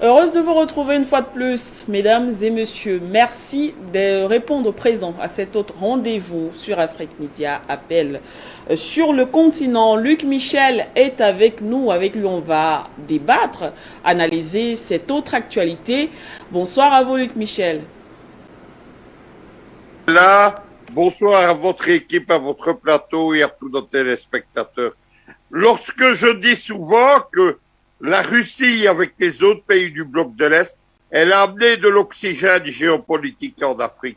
Heureuse de vous retrouver une fois de plus, mesdames et messieurs. Merci de répondre présent à cet autre rendez-vous sur Afrique Média Appel. Sur le continent, Luc Michel est avec nous. Avec lui, on va débattre, analyser cette autre actualité. Bonsoir à vous, Luc Michel. Là, bonsoir à votre équipe, à votre plateau et à tous nos téléspectateurs. Lorsque je dis souvent que la Russie, avec les autres pays du bloc de l'Est, elle a amené de l'oxygène géopolitique en Afrique,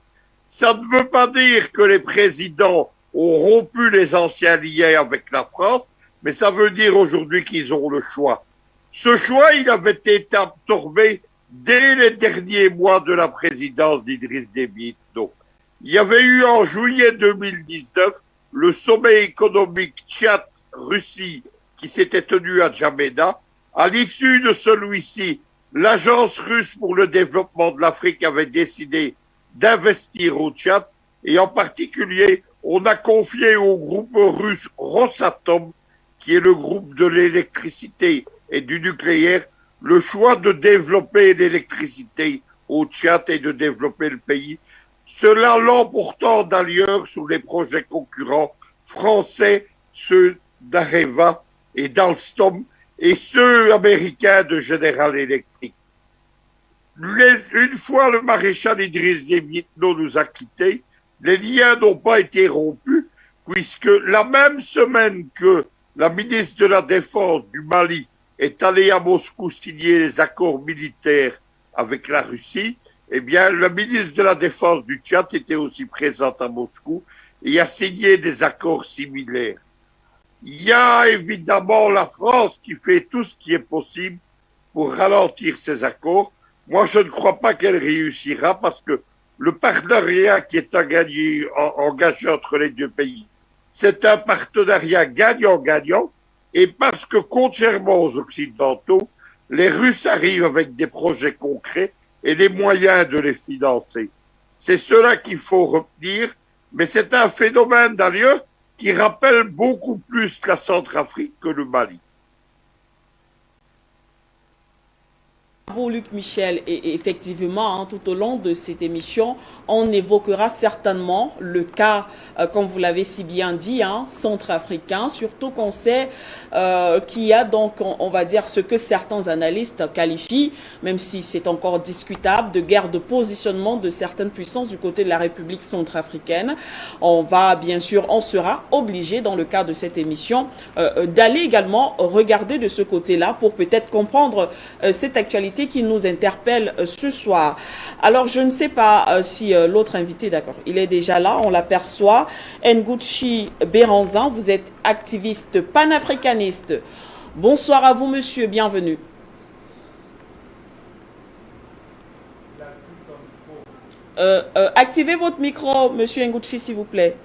ça ne veut pas dire que les présidents ont rompu les anciens liens avec la France, mais ça veut dire aujourd'hui qu'ils ont le choix. Ce choix, il avait été absorbé dès les derniers mois de la présidence d'Idriss Déby Itno. Il y avait eu en juillet 2019 le sommet économique Tchad-Russie qui s'était tenu à Djamena. À l'issue de celui-ci, l'Agence russe pour le développement de l'Afrique avait décidé d'investir au Tchad et en particulier, on a confié au groupe russe Rosatom, qui est le groupe de l'électricité et du nucléaire, le choix de développer l'électricité au Tchad et de développer le pays. Cela l'emportant d'ailleurs sur les projets concurrents français, ceux d'Areva et d'Alstom, et ceux américains de General Electric. Une fois le maréchal Idriss Déby Itno nous a quittés, les liens n'ont pas été rompus, puisque la même semaine que la ministre de la Défense du Mali est allée à Moscou signer les accords militaires avec la Russie, eh bien, le ministre de la Défense du Tchad était aussi présent à Moscou et a signé des accords similaires. Il y a évidemment la France qui fait tout ce qui est possible pour ralentir ces accords. Moi, je ne crois pas qu'elle réussira parce que le partenariat qui est engagé entre les deux pays, c'est un partenariat gagnant-gagnant et parce que, contrairement aux Occidentaux, les Russes arrivent avec des projets concrets et les moyens de les financer. C'est cela qu'il faut retenir, mais c'est un phénomène d'ailleurs qui rappelle beaucoup plus la Centrafrique que le Mali. Vous, Luc Michel, et effectivement, hein, tout au long de cette émission, on évoquera certainement le cas, comme vous l'avez si bien dit, hein, centrafricain, surtout qu'on sait qu'il y a donc, on va dire, ce que certains analystes qualifient, même si c'est encore discutable, de guerre de positionnement de certaines puissances du côté de la République centrafricaine. On va, bien sûr, on sera obligé, dans le cadre de cette émission, d'aller également regarder de ce côté-là pour peut-être comprendre cette actualité qui nous interpelle ce soir. Alors, je ne sais pas si l'autre invité, d'accord, il est déjà là, on l'aperçoit. Nguchi Béranzan, vous êtes activiste panafricaniste. Bonsoir à vous, monsieur, bienvenue. Activez votre micro, monsieur Nguchi, s'il vous plaît.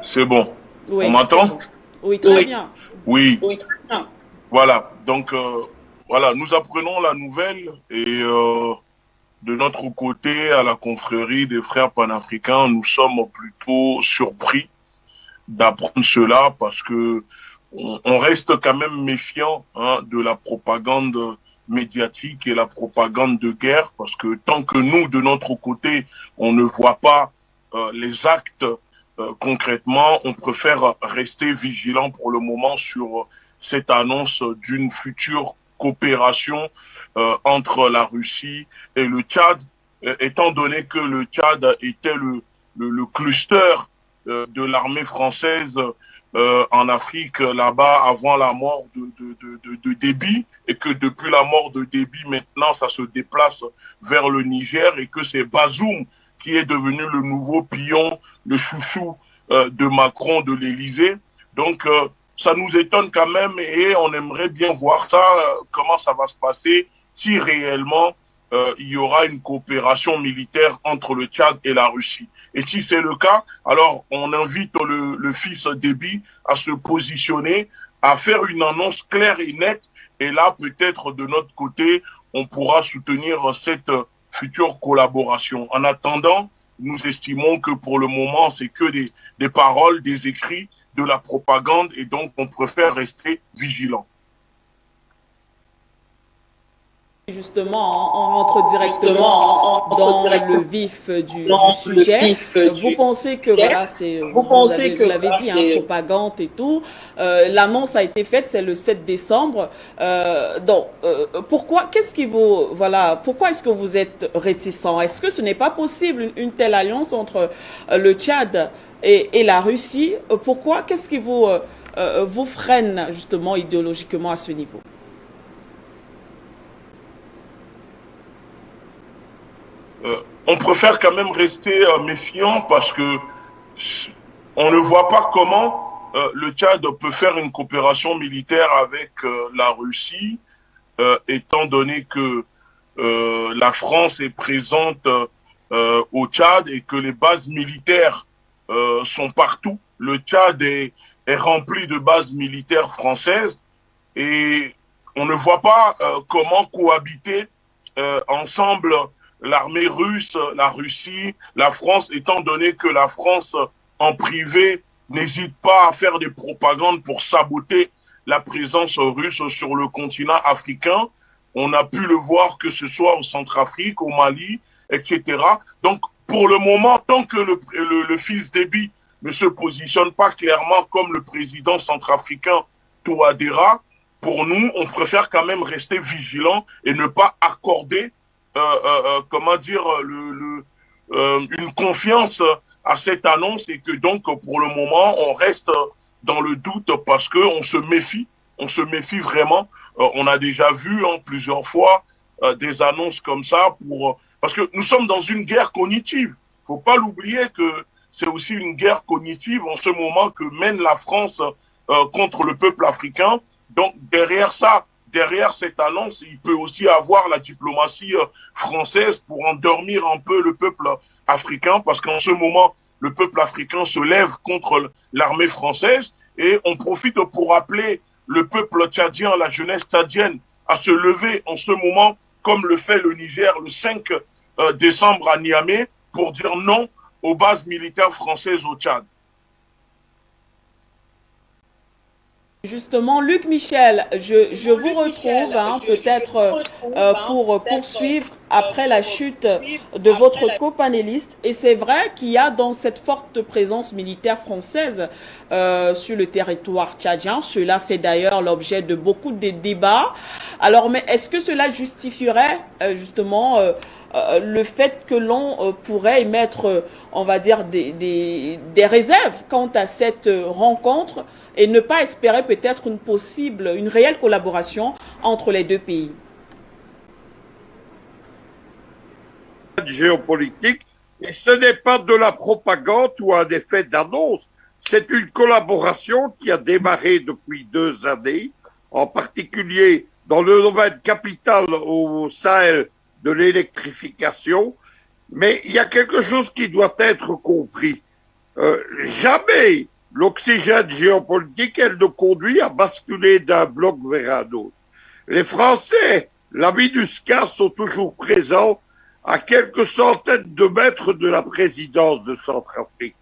C'est bon. Oui, on m'entend? bon. Oui, très bien. Oui. Voilà. Donc, voilà, nous apprenons la nouvelle et de notre côté, à la confrérie des frères panafricains, nous sommes plutôt surpris d'apprendre cela parce que on reste quand même méfiant de la propagande médiatique et la propagande de guerre parce que tant que nous, de notre côté, on ne voit pas les actes concrètement, on préfère rester vigilant pour le moment sur cette annonce d'une future coopération entre la Russie et le Tchad, étant donné que le Tchad était le cluster de l'armée française en Afrique là-bas avant la mort de Déby et que depuis la mort de Déby, maintenant, ça se déplace vers le Niger et que c'est Bazoum qui est devenu le nouveau pion, le chouchou de Macron, de l'Élysée. Donc, ça nous étonne quand même et on aimerait bien voir ça, comment ça va se passer, si réellement il y aura une coopération militaire entre le Tchad et la Russie. Et si c'est le cas, alors on invite le fils Déby à se positionner, à faire une annonce claire et nette. Et là, peut-être de notre côté, on pourra soutenir cette future collaboration. En attendant, nous estimons que pour le moment, c'est que des paroles, des écrits, de la propagande et donc on préfère rester vigilant. Justement, on rentre directement dans le vif du sujet. Vous pensez que, voilà, vous l'avez dit, hein, propagande et tout. L'annonce a été faite, c'est le 7 décembre. Donc, pourquoi, pourquoi est-ce que vous êtes réticent? Est-ce que ce n'est pas possible une telle alliance entre le Tchad et la Russie? Pourquoi? Qu'est-ce qui vous freine justement idéologiquement à ce niveau? On préfère quand même rester méfiant parce que on ne voit pas comment le Tchad peut faire une coopération militaire avec la Russie, étant donné que la France est présente au Tchad et que les bases militaires sont partout. Le Tchad est rempli de bases militaires françaises et on ne voit pas comment cohabiter ensemble l'armée russe, la Russie, la France, étant donné que la France, en privé, n'hésite pas à faire des propagandes pour saboter la présence russe sur le continent africain. On a pu le voir que ce soit au Centrafrique, au Mali, etc. Donc, pour le moment, tant que le fils Déby ne se positionne pas clairement comme le président centrafricain Touadéra, pour nous, on préfère quand même rester vigilant et ne pas accorder une confiance à cette annonce et que donc pour le moment on reste dans le doute parce que on se méfie vraiment. On a déjà vu plusieurs fois des annonces comme ça parce que nous sommes dans une guerre cognitive. Faut pas l'oublier que c'est aussi une guerre cognitive en ce moment que mène la France contre le peuple africain. Donc derrière cette annonce, il peut aussi avoir la diplomatie française pour endormir un peu le peuple africain, parce qu'en ce moment, le peuple africain se lève contre l'armée française et on profite pour appeler le peuple tchadien, la jeunesse tchadienne, à se lever en ce moment, comme le fait le Niger le 5 décembre à Niamey, pour dire non aux bases militaires françaises au Tchad. Justement, Luc Michel, je vous retrouve peut-être pour poursuivre après la chute de votre copanéliste. Et c'est vrai qu'il y a dans cette forte présence militaire française sur le territoire tchadien. Cela fait d'ailleurs l'objet de beaucoup de débats. Alors, mais est-ce que cela justifierait justement le fait que l'on pourrait émettre, on va dire, des réserves quant à cette rencontre et ne pas espérer peut-être une réelle collaboration entre les deux pays? Géopolitique, et ce n'est pas de la propagande ou un effet d'annonce, c'est une collaboration qui a démarré depuis 2 années, en particulier dans le domaine capital au Sahel de l'électrification, mais il y a quelque chose qui doit être compris. Jamais l'oxygène géopolitique, elle ne conduit à basculer d'un bloc vers un autre. Les Français, la MINUSCA, sont toujours présents à quelques centaines de mètres de la présidence de Centrafrique.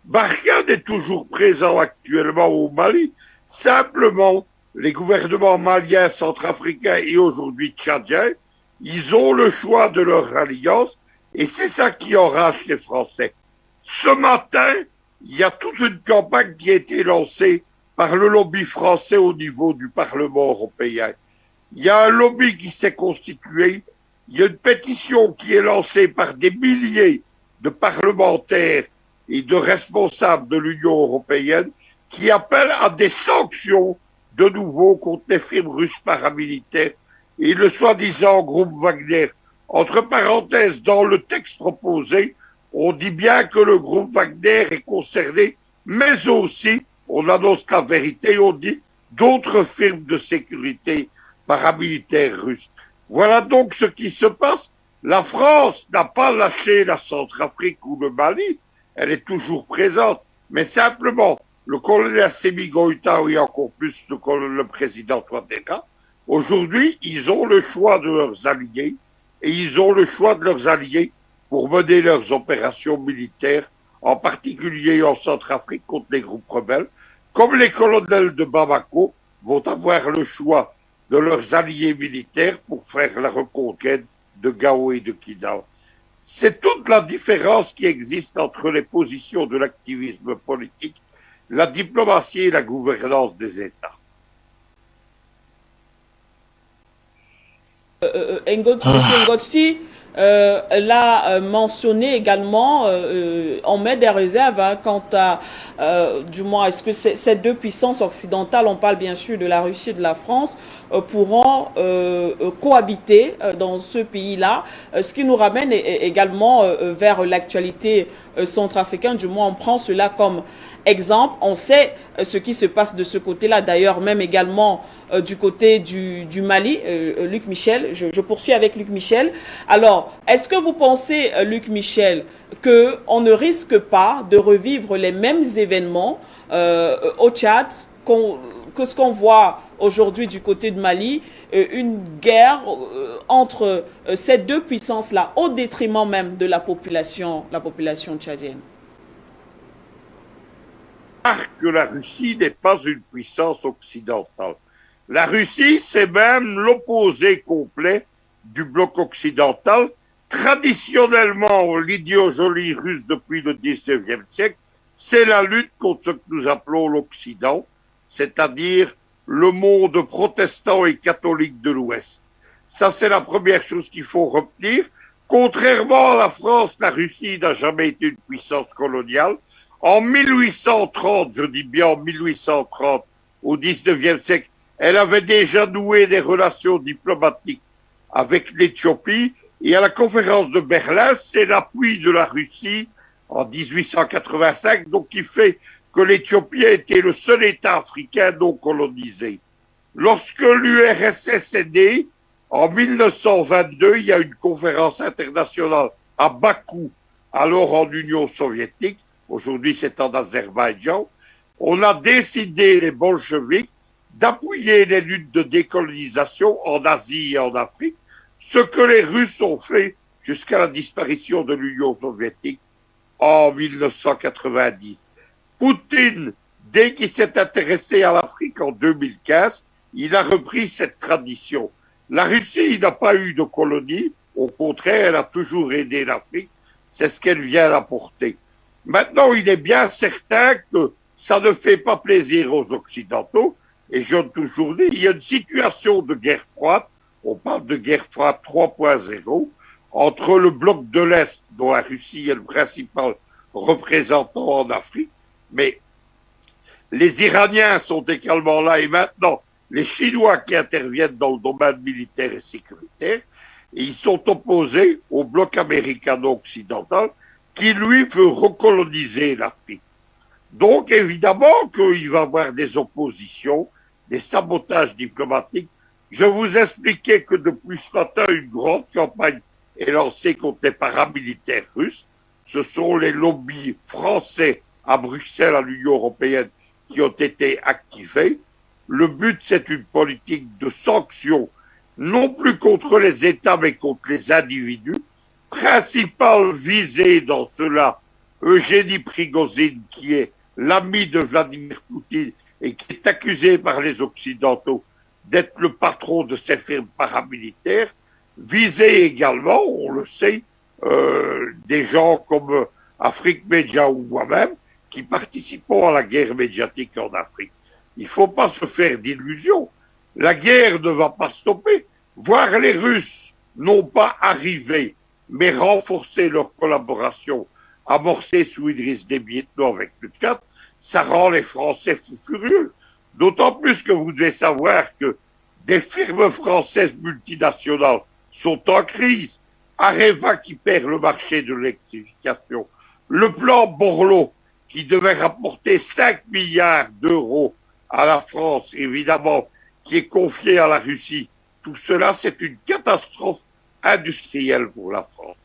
Barkhane est toujours présent actuellement au Mali. Simplement, les gouvernements maliens, centrafricains et aujourd'hui tchadiens, ils ont le choix de leur alliance et c'est ça qui enrage les Français. Ce matin, il y a toute une campagne qui a été lancée par le lobby français au niveau du Parlement européen. Il y a un lobby qui s'est constitué, il y a une pétition qui est lancée par des milliers de parlementaires et de responsables de l'Union européenne qui appellent à des sanctions de nouveau contre les firmes russes paramilitaires et le soi-disant groupe Wagner. Entre parenthèses, dans le texte proposé, on dit bien que le groupe Wagner est concerné, mais aussi, on annonce la vérité, on dit d'autres firmes de sécurité paramilitaires russes. Voilà donc ce qui se passe. La France n'a pas lâché la Centrafrique ou le Mali, elle est toujours présente, mais simplement, le colonel Assimi Goïta et encore plus le président Touadéra, aujourd'hui, ils ont le choix de leurs alliés, et ils ont le choix de leurs alliés pour mener leurs opérations militaires, en particulier en Centrafrique contre les groupes rebelles. comme les colonels de Bamako vont avoir le choix de leurs alliés militaires pour faire la reconquête de Gao et de Kidal. C'est toute la différence qui existe entre les positions de l'activisme politique, la diplomatie et la gouvernance des États. Ngotsi l'a mentionné également, on met des réserves quant à, du moins, est-ce que ces deux puissances occidentales, on parle bien sûr de la Russie et de la France, pourront cohabiter dans ce pays-là, ce qui nous ramène également vers l'actualité centrafricaine, du moins on prend cela comme exemple. On sait ce qui se passe de ce côté-là, d'ailleurs même également du côté du Mali. Luc Michel, je poursuis avec Luc Michel. Alors, est-ce que vous pensez, Luc Michel, qu'on ne risque pas de revivre les mêmes événements au Tchad que ce qu'on voit aujourd'hui du côté de Mali, une guerre entre ces deux puissances-là, au détriment même de la population tchadienne? Que la Russie n'est pas une puissance occidentale. La Russie, c'est même l'opposé complet du bloc occidental. Traditionnellement, l'idéologie russe depuis le 19e siècle, c'est la lutte contre ce que nous appelons l'Occident, c'est-à-dire le monde protestant et catholique de l'Ouest. Ça, c'est la première chose qu'il faut retenir. Contrairement à la France, la Russie n'a jamais été une puissance coloniale. En 1830, je dis bien en 1830, au 19e siècle, elle avait déjà noué des relations diplomatiques avec l'Éthiopie. Et à la conférence de Berlin, c'est l'appui de la Russie en 1885, donc qui fait que l'Éthiopie a été le seul État africain non colonisé. Lorsque l'URSS est née, en 1922, il y a une conférence internationale à Bakou, alors en Union soviétique. Aujourd'hui, c'est en Azerbaïdjan. On a décidé, les bolcheviks, d'appuyer les luttes de décolonisation en Asie et en Afrique, ce que les Russes ont fait jusqu'à la disparition de l'Union soviétique en 1990. Poutine, dès qu'il s'est intéressé à l'Afrique en 2015, il a repris cette tradition. La Russie n'a pas eu de colonie, au contraire, elle a toujours aidé l'Afrique, c'est ce qu'elle vient d'apporter. Maintenant, il est bien certain que ça ne fait pas plaisir aux Occidentaux, et j'ai toujours dit, il y a une situation de guerre froide, on parle de guerre froide 3.0, entre le bloc de l'Est, dont la Russie est le principal représentant en Afrique, mais les Iraniens sont également là, et maintenant, les Chinois qui interviennent dans le domaine militaire et sécuritaire, et ils sont opposés au bloc américano-occidental, qui, lui, veut recoloniser l'Afrique. Donc, évidemment qu'il va y avoir des oppositions, des sabotages diplomatiques. Je vous expliquais que depuis ce matin, une grande campagne est lancée contre les paramilitaires russes. Ce sont les lobbies français à Bruxelles, à l'Union européenne, qui ont été activés. Le but, c'est une politique de sanctions, non plus contre les États, mais contre les individus. Principal visé dans cela, Eugénie Prigozhin, qui est l'ami de Vladimir Poutine et qui est accusé par les Occidentaux d'être le patron de ces firmes paramilitaires, visé également, on le sait, des gens comme Afrique Média ou moi-même, qui participons à la guerre médiatique en Afrique. Il ne faut pas se faire d'illusions. La guerre ne va pas stopper. Voir les Russes non pas arriver, mais renforcer leur collaboration amorcée sous Idriss Déby Itno avec le Tchad, ça rend les Français fous furieux. D'autant plus que vous devez savoir que des firmes françaises multinationales sont en crise. Areva qui perd le marché de l'électrification. Le plan Borloo qui devait rapporter 5 milliards d'euros à la France, évidemment, qui est confié à la Russie. Tout cela, c'est une catastrophe industrielle pour la France.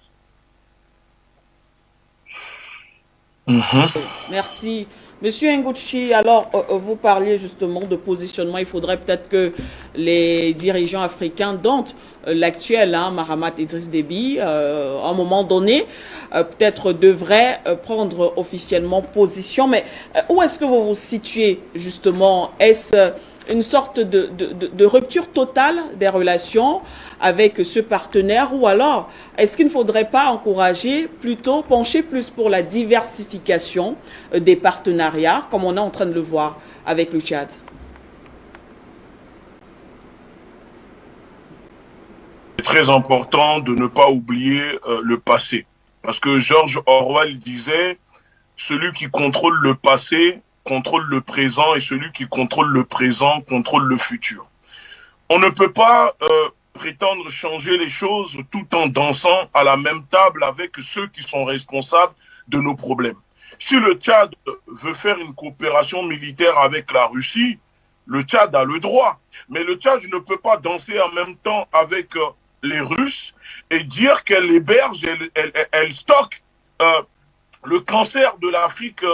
Merci. Monsieur Ngouchi, alors vous parliez justement de positionnement. Il faudrait peut-être que les dirigeants africains, dont l'actuel, Mahamat Idriss Déby, à un moment donné, peut-être devraient prendre officiellement position. Mais où est-ce que vous vous situez justement? Est-ce une sorte de rupture totale des relations avec ce partenaire, ou alors est-ce qu'il ne faudrait pas encourager, plutôt pencher plus pour la diversification des partenariats, comme on est en train de le voir avec le Tchad? C'est très important de ne pas oublier le passé. Parce que George Orwell disait, celui qui contrôle le passé contrôle le présent, et celui qui contrôle le présent contrôle le futur. On ne peut pas prétendre changer les choses tout en dansant à la même table avec ceux qui sont responsables de nos problèmes. Si le Tchad veut faire une coopération militaire avec la Russie, le Tchad a le droit. Mais le Tchad ne peut pas danser en même temps avec les Russes et dire qu'elle héberge, elle stocke le cancer de l'Afrique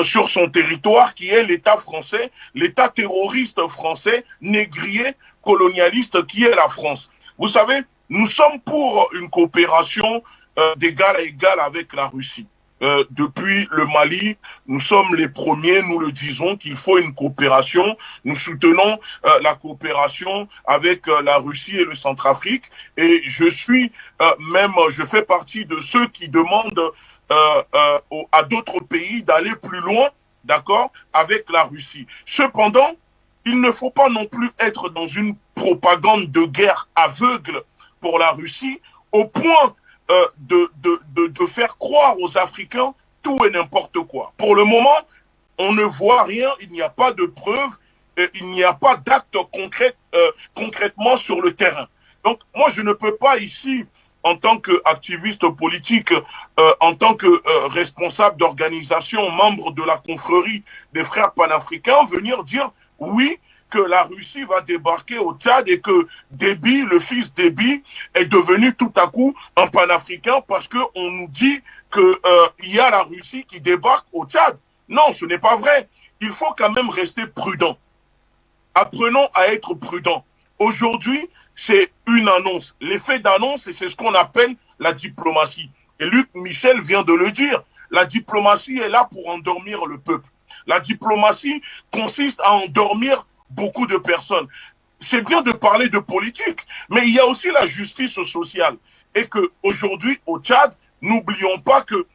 sur son territoire, qui est l'État français, l'État terroriste français, négrier, colonialiste, qui est la France. Vous savez, nous sommes pour une coopération d'égal à égal avec la Russie. Depuis le Mali, nous sommes les premiers, nous le disons, qu'il faut une coopération. Nous soutenons la coopération avec la Russie et le Centrafrique. Et je fais partie de ceux qui demandent à d'autres pays d'aller plus loin, d'accord, avec la Russie. Cependant, il ne faut pas non plus être dans une propagande de guerre aveugle pour la Russie, au point de faire croire aux Africains tout et n'importe quoi. Pour le moment, on ne voit rien, il n'y a pas de preuves, il n'y a pas d'actes concrètement sur le terrain. Donc, moi, je ne peux pas ici, en tant qu'activiste politique, en tant que responsable d'organisation, membre de la confrérie des frères panafricains, venir dire oui, que la Russie va débarquer au Tchad et que Déby, le fils Déby, est devenu tout à coup un panafricain parce qu'on nous dit qu'il y a la Russie qui débarque au Tchad. Non, ce n'est pas vrai. Il faut quand même rester prudent. Apprenons à être prudent. Aujourd'hui, c'est une annonce. L'effet d'annonce, c'est ce qu'on appelle la diplomatie. Et Luc Michel vient de le dire. La diplomatie est là pour endormir le peuple. La diplomatie consiste à endormir beaucoup de personnes. C'est bien de parler de politique, mais il y a aussi la justice sociale. Et qu'aujourd'hui, au Tchad, n'oublions pas que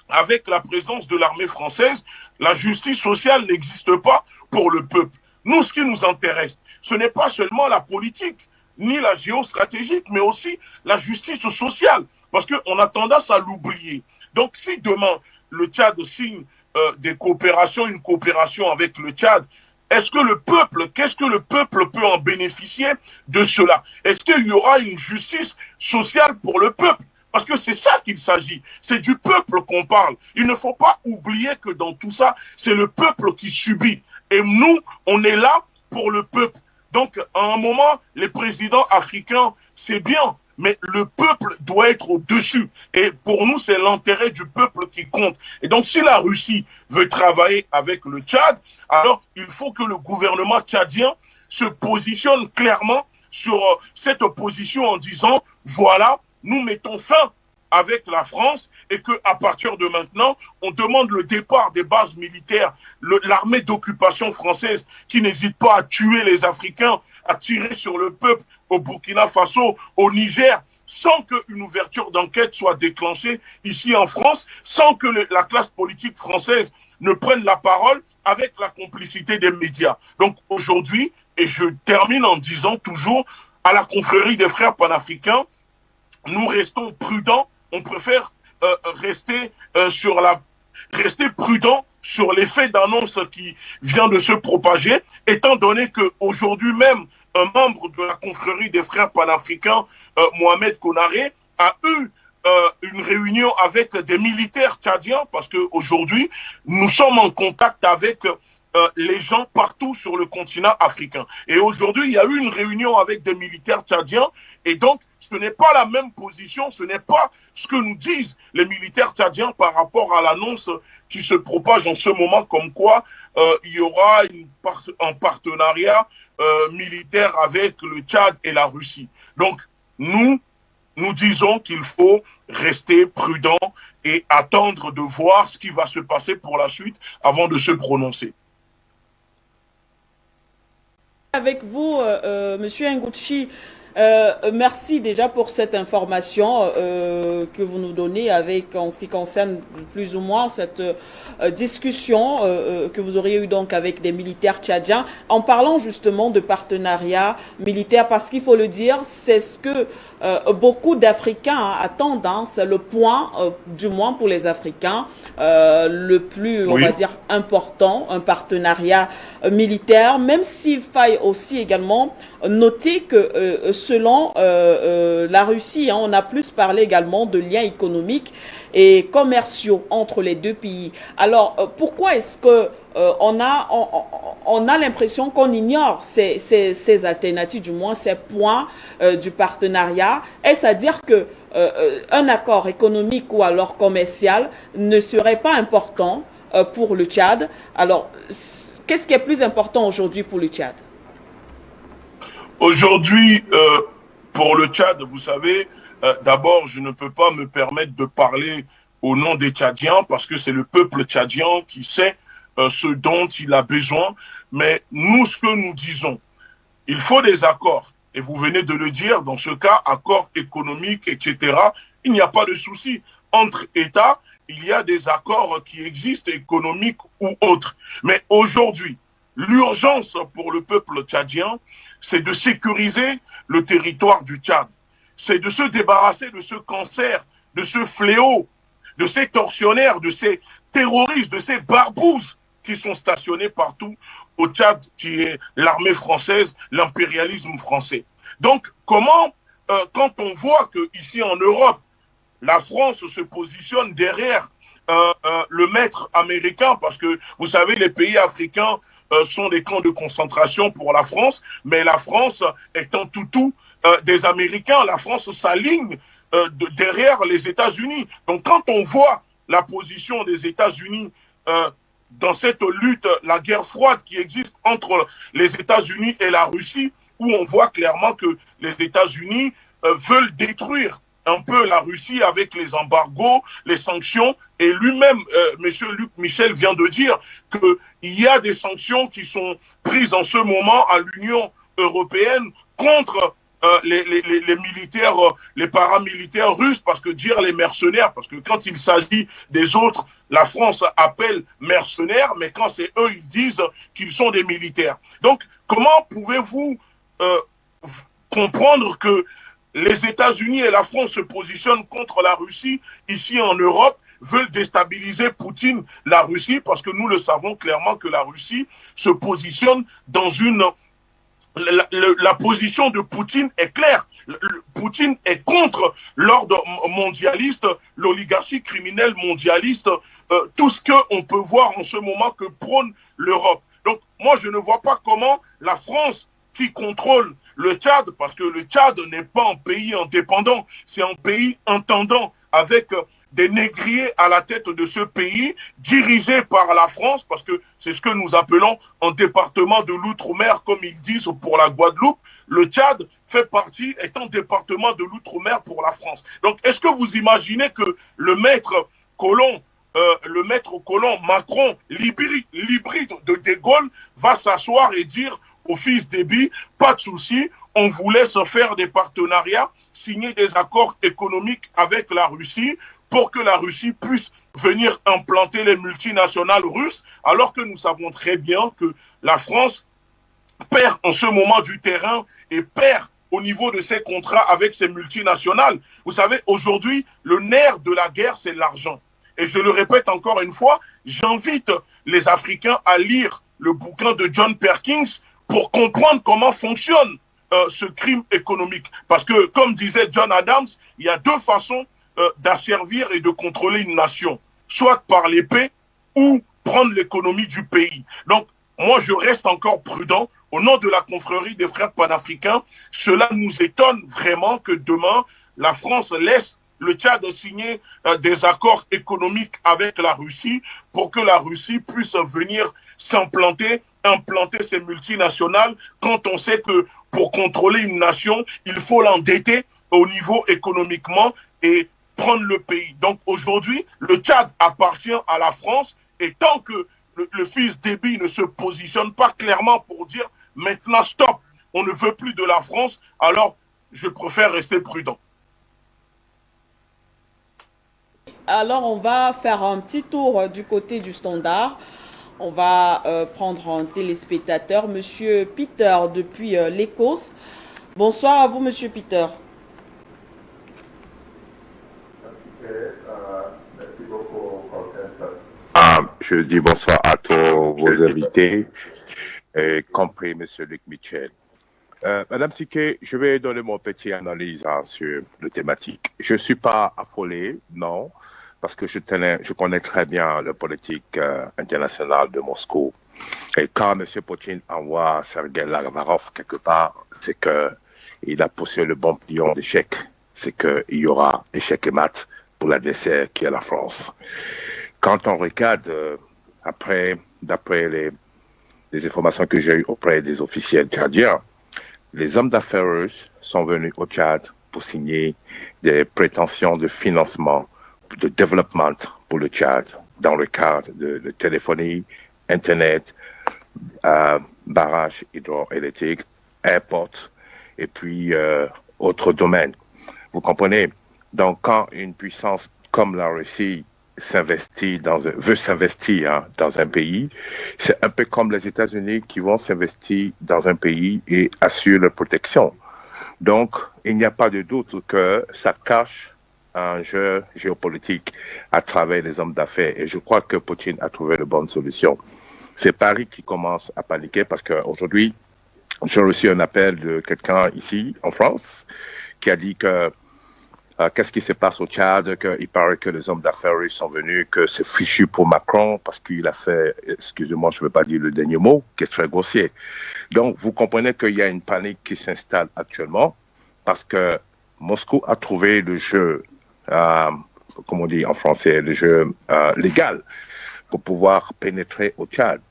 avec la présence de l'armée française, la justice sociale n'existe pas pour le peuple. Nous, ce qui nous intéresse, ce n'est pas seulement la politique, ni la géostratégique, mais aussi la justice sociale, parce qu'on a tendance à l'oublier. Donc, si demain, le Tchad signe une coopération avec le Tchad, qu'est-ce que le peuple peut en bénéficier de cela? Est-ce qu'il y aura une justice sociale pour le peuple? Parce que c'est ça qu'il s'agit. C'est du peuple qu'on parle. Il ne faut pas oublier que dans tout ça, c'est le peuple qui subit. Et nous, on est là pour le peuple. Donc, à un moment, les présidents africains, c'est bien, mais le peuple doit être au-dessus. Et pour nous, c'est l'intérêt du peuple qui compte. Et donc, si la Russie veut travailler avec le Tchad, alors il faut que le gouvernement tchadien se positionne clairement sur cette position en disant, voilà, nous mettons fin avec la France et qu'à partir de maintenant, on demande le départ des bases militaires, l'armée d'occupation française qui n'hésite pas à tuer les Africains, à tirer sur le peuple au Burkina Faso, au Niger, sans qu'une ouverture d'enquête soit déclenchée ici en France, sans que la classe politique française ne prenne la parole avec la complicité des médias. Donc aujourd'hui, et je termine en disant toujours, à la confrérie des frères panafricains, nous restons prudents, on préfère rester prudent sur l'effet d'annonce qui vient de se propager, étant donné qu'aujourd'hui même, un membre de la confrérie des frères panafricains, Mohamed Konaré, a eu une réunion avec des militaires tchadiens, parce qu'aujourd'hui, nous sommes en contact avec les gens partout sur le continent africain. Et aujourd'hui, il y a eu une réunion avec des militaires tchadiens, et donc ce n'est pas la même position, ce n'est pas ce que nous disent les militaires tchadiens par rapport à l'annonce qui se propage en ce moment, comme quoi il y aura un partenariat militaire avec le Tchad et la Russie. Donc, nous disons qu'il faut rester prudent et attendre de voir ce qui va se passer pour la suite avant de se prononcer. Avec vous, Monsieur Nguchi, merci déjà pour cette information que vous nous donnez avec en ce qui concerne plus ou moins cette discussion que vous auriez eu donc avec des militaires tchadiens en parlant justement de partenariat militaire, parce qu'il faut le dire, c'est ce que beaucoup d'Africains attendent, hein, c'est le point, du moins pour les Africains, le plus, on va dire, important, un partenariat militaire, même s'il faille aussi également noter que selon la Russie, hein, on a plus parlé également de liens économiques et commerciaux entre les deux pays. Alors, pourquoi est-ce que on a l'impression qu'on ignore ces alternatives, du moins ces points du partenariat? Est-ce à dire que un accord économique ou alors commercial ne serait pas important pour le Tchad? Alors, qu'est-ce qui est plus important aujourd'hui pour le Tchad? Aujourd'hui, pour le Tchad, vous savez, d'abord, je ne peux pas me permettre de parler au nom des Tchadiens parce que c'est le peuple tchadien qui sait ce dont il a besoin. Mais nous, ce que nous disons, il faut des accords. Et vous venez de le dire, dans ce cas, accords économiques, etc. Il n'y a pas de souci. Entre États, il y a des accords qui existent, économiques ou autres. Mais aujourd'hui, l'urgence pour le peuple tchadien, c'est de sécuriser le territoire du Tchad. C'est de se débarrasser de ce cancer, de ce fléau, de ces tortionnaires, de ces terroristes, de ces barbouzes qui sont stationnés partout au Tchad, qui est l'armée française, l'impérialisme français. Donc, comment, quand on voit qu'ici en Europe, la France se positionne derrière le maître américain, parce que, vous savez, les pays africains sont des camps de concentration pour la France, mais la France étant toutou des Américains, la France s'aligne derrière les États-Unis. Donc quand on voit la position des États-Unis dans cette lutte, la guerre froide qui existe entre les États-Unis et la Russie, où on voit clairement que les États-Unis veulent détruire un peu la Russie avec les embargos, les sanctions, et lui-même, monsieur Luc Michel vient de dire qu'il y a des sanctions qui sont prises en ce moment à l'Union européenne contre les militaires, les paramilitaires russes, parce que dire les mercenaires, parce que quand il s'agit des autres, la France appelle mercenaires, mais quand c'est eux, ils disent qu'ils sont des militaires. Donc, comment pouvez-vous comprendre que les États-Unis et la France se positionnent contre la Russie ici en Europe, veulent déstabiliser Poutine, la Russie, parce que nous le savons clairement que la Russie se positionne dans une... La position de Poutine est claire. Poutine est contre l'ordre mondialiste, l'oligarchie criminelle mondialiste, tout ce qu'on peut voir en ce moment que prône l'Europe. Donc moi je ne vois pas comment la France qui contrôle le Tchad, parce que le Tchad n'est pas un pays indépendant, c'est un pays intendant avec des négriers à la tête de ce pays, dirigé par la France, parce que c'est ce que nous appelons un département de l'outre-mer, comme ils disent pour la Guadeloupe. Le Tchad fait partie, est un département de l'outre-mer pour la France. Donc, est-ce que vous imaginez que le maître colon Macron, l'hybride de De Gaulle, va s'asseoir et dire au fils d'Ébi, pas de souci, on vous laisse faire des partenariats, signer des accords économiques avec la Russie, pour que la Russie puisse venir implanter les multinationales russes, alors que nous savons très bien que la France perd en ce moment du terrain et perd au niveau de ses contrats avec ces multinationales. Vous savez, aujourd'hui, le nerf de la guerre, c'est l'argent. Et je le répète encore une fois, j'invite les Africains à lire le bouquin de John Perkins pour comprendre comment fonctionne ce crime économique. Parce que, comme disait John Adams, il y a deux façons d'asservir et de contrôler une nation, soit par l'épée ou prendre l'économie du pays. Donc, moi, je reste encore prudent. Au nom de la confrérie des frères panafricains, cela nous étonne vraiment que demain, la France laisse le Tchad signer des accords économiques avec la Russie pour que la Russie puisse venir s'implanter, implanter ses multinationales, quand on sait que pour contrôler une nation, il faut l'endetter au niveau économiquement et prendre le pays. Donc aujourd'hui, le Tchad appartient à la France et tant que le fils Déby ne se positionne pas clairement pour dire maintenant stop, on ne veut plus de la France, alors je préfère rester prudent. Alors, on va faire un petit tour du côté du Standard. On va prendre un téléspectateur, Monsieur Peter, depuis l'Écosse. Bonsoir à vous, Monsieur Peter. Merci beaucoup, je dis bonsoir à tous vos invités, y compris M. Luc Michel. Madame Siké, je vais donner mon petit analyse sur le thématique. Je ne suis pas affolé, non, parce que je connais très bien la politique internationale de Moscou. Et quand M. Poutine envoie Sergei Lavrov quelque part, c'est qu'il a poussé le bon pion d'échec. C'est qu'il y aura échec et mat pour l'adversaire qui est la France. Quand on regarde, d'après les informations que j'ai eues auprès des officiels tchadiens, les hommes d'affaires russes sont venus au Tchad pour signer des prétentions de financement, de développement pour le Tchad, dans le cadre de téléphonie, Internet, barrages hydroélectriques, airports, et puis autres domaines. Vous comprenez? Donc, quand une puissance comme la Russie veut s'investir dans un pays, c'est un peu comme les États-Unis qui vont s'investir dans un pays et assurer leur protection. Donc, il n'y a pas de doute que ça cache un jeu géopolitique à travers les hommes d'affaires. Et je crois que Poutine a trouvé la bonne solution. C'est Paris qui commence à paniquer parce qu'aujourd'hui, j'ai reçu un appel de quelqu'un ici, en France, qui a dit que qu'est-ce qui se passe au Tchad, qu'il paraît que les hommes d'affaires russes sont venus, que c'est fichu pour Macron parce qu'il a fait, excusez-moi, je ne veux pas dire le dernier mot, qui est très grossier. Donc, vous comprenez qu'il y a une panique qui s'installe actuellement parce que Moscou a trouvé le jeu, comme on dit en français, le jeu légal pour pouvoir pénétrer au Tchad.